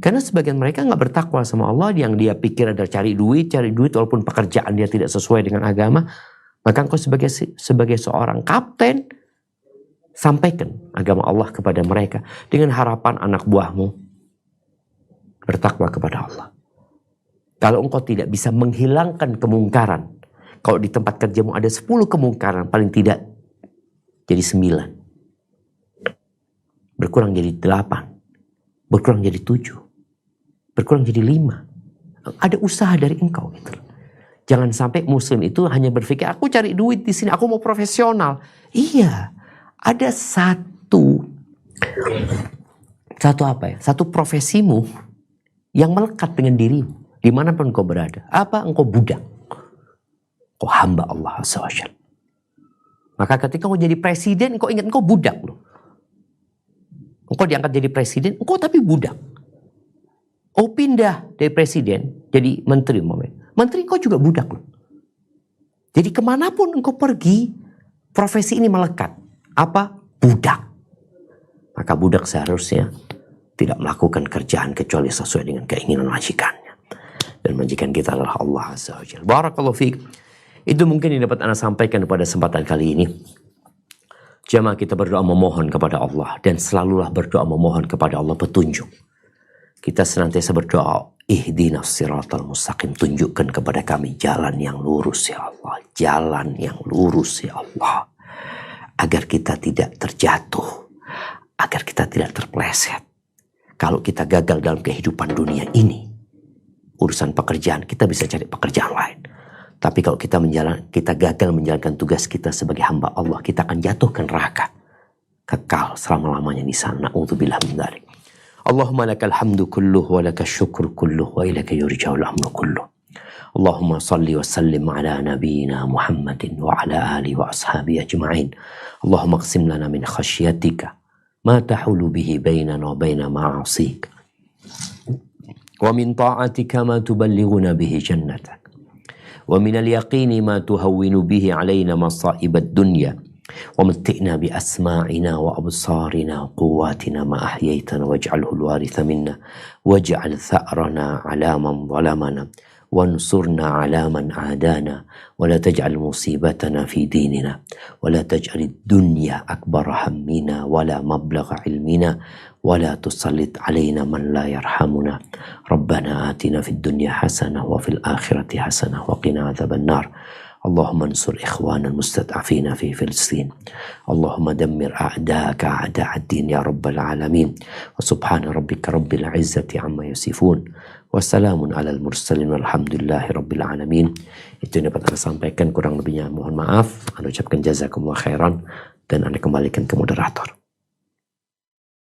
Karena sebagian mereka nggak bertakwa sama Allah. Yang dia pikir adalah cari duit walaupun pekerjaan dia tidak sesuai dengan agama. Maka engkau sebagai seorang kapten, sampaikan agama Allah kepada mereka. Dengan harapan anak buahmu bertakwa kepada Allah. Kalau engkau tidak bisa menghilangkan kemungkaran. Kalau di tempat kerjamu ada 10 kemungkaran, paling tidak jadi 9. Berkurang jadi 8. Berkurang jadi 7. Berkurang jadi 5. Ada usaha dari engkau. Gitu. Jangan sampai muslim itu hanya berpikir, aku cari duit di sini, aku mau profesional. Iya, ada satu profesimu yang melekat dengan dirimu. Dimanapun engkau berada. Apa? Engkau budak. Engkau hamba Allah SWT. Maka ketika engkau jadi presiden, engkau ingat engkau budak loh. Engkau diangkat jadi presiden, engkau tapi budak. Oh pindah dari presiden jadi menteri. Menteri engkau juga budak loh. Jadi kemanapun engkau pergi, profesi ini melekat. Apa? Budak. Maka budak seharusnya tidak melakukan kerjaan kecuali sesuai dengan keinginan majikannya. Dan majikan kita adalah Allah Azza wa Jalla. Barakallahu fiik. Itu mungkin yang dapat Anda sampaikan pada kesempatan kali ini. Jamaah kita berdoa memohon kepada Allah. Dan selalulah berdoa memohon kepada Allah petunjuk. Kita senantiasa berdoa. Ihdinas siratal mustaqim. Tunjukkan kepada kami jalan yang lurus ya Allah. Jalan yang lurus ya Allah. Agar kita tidak terjatuh. Agar kita tidak terpleset. Kalau kita gagal dalam kehidupan dunia ini. Urusan pekerjaan, kita bisa cari pekerjaan lain. Tapi kalau kita gagal menjalankan tugas kita sebagai hamba Allah, kita akan jatuh ke neraka. Kekal selama-lamanya di sana. Na'udzubillah min dzalik. Allahumma lakal hamdu kulluh wa lakal syukru kulluh wa ilaka yurja'ul amru kulluh. Allahumma salli wa sallim ala nabiyyina Muhammadin wa ala alihi wa ashabihi ajma'in. Allahumma qsim lana min khasyatika ma tahulu bihi bainana wa baina ma'asik. Wa min ta'atika ma tuballighuna bihi jannatak. ومن اليقين ما تهون به علينا مصائب الدنيا ومتئنا بأسماعنا وأبصارنا وقواتنا ما أحييتنا واجعله الوارث منا واجعل ثأرنا على من ظلمنا وانصرنا على من عادانا ولا تجعل مصيبتنا في ديننا ولا تجعل الدنيا أكبر همنا ولا مبلغ علمنا ولا تسلط علينا من لا يرحمنا ربنا آتنا في الدنيا حسنة وفي الآخرة حسنة وقنا عذاب النار اللهم انصر إخوانا المستضعفين في فلسطين اللهم دمر أعداءك أعداء الدين يا رب العالمين وسبحان ربك رب العزة عما يصفون وسلام على المرسلين والحمد لله رب العالمين. Itu yang dapat Anda sampaikan, kurang lebihnya mohon maaf. Anda ucapkan jazakumullah khairan dan Anda kembalikan ke moderator.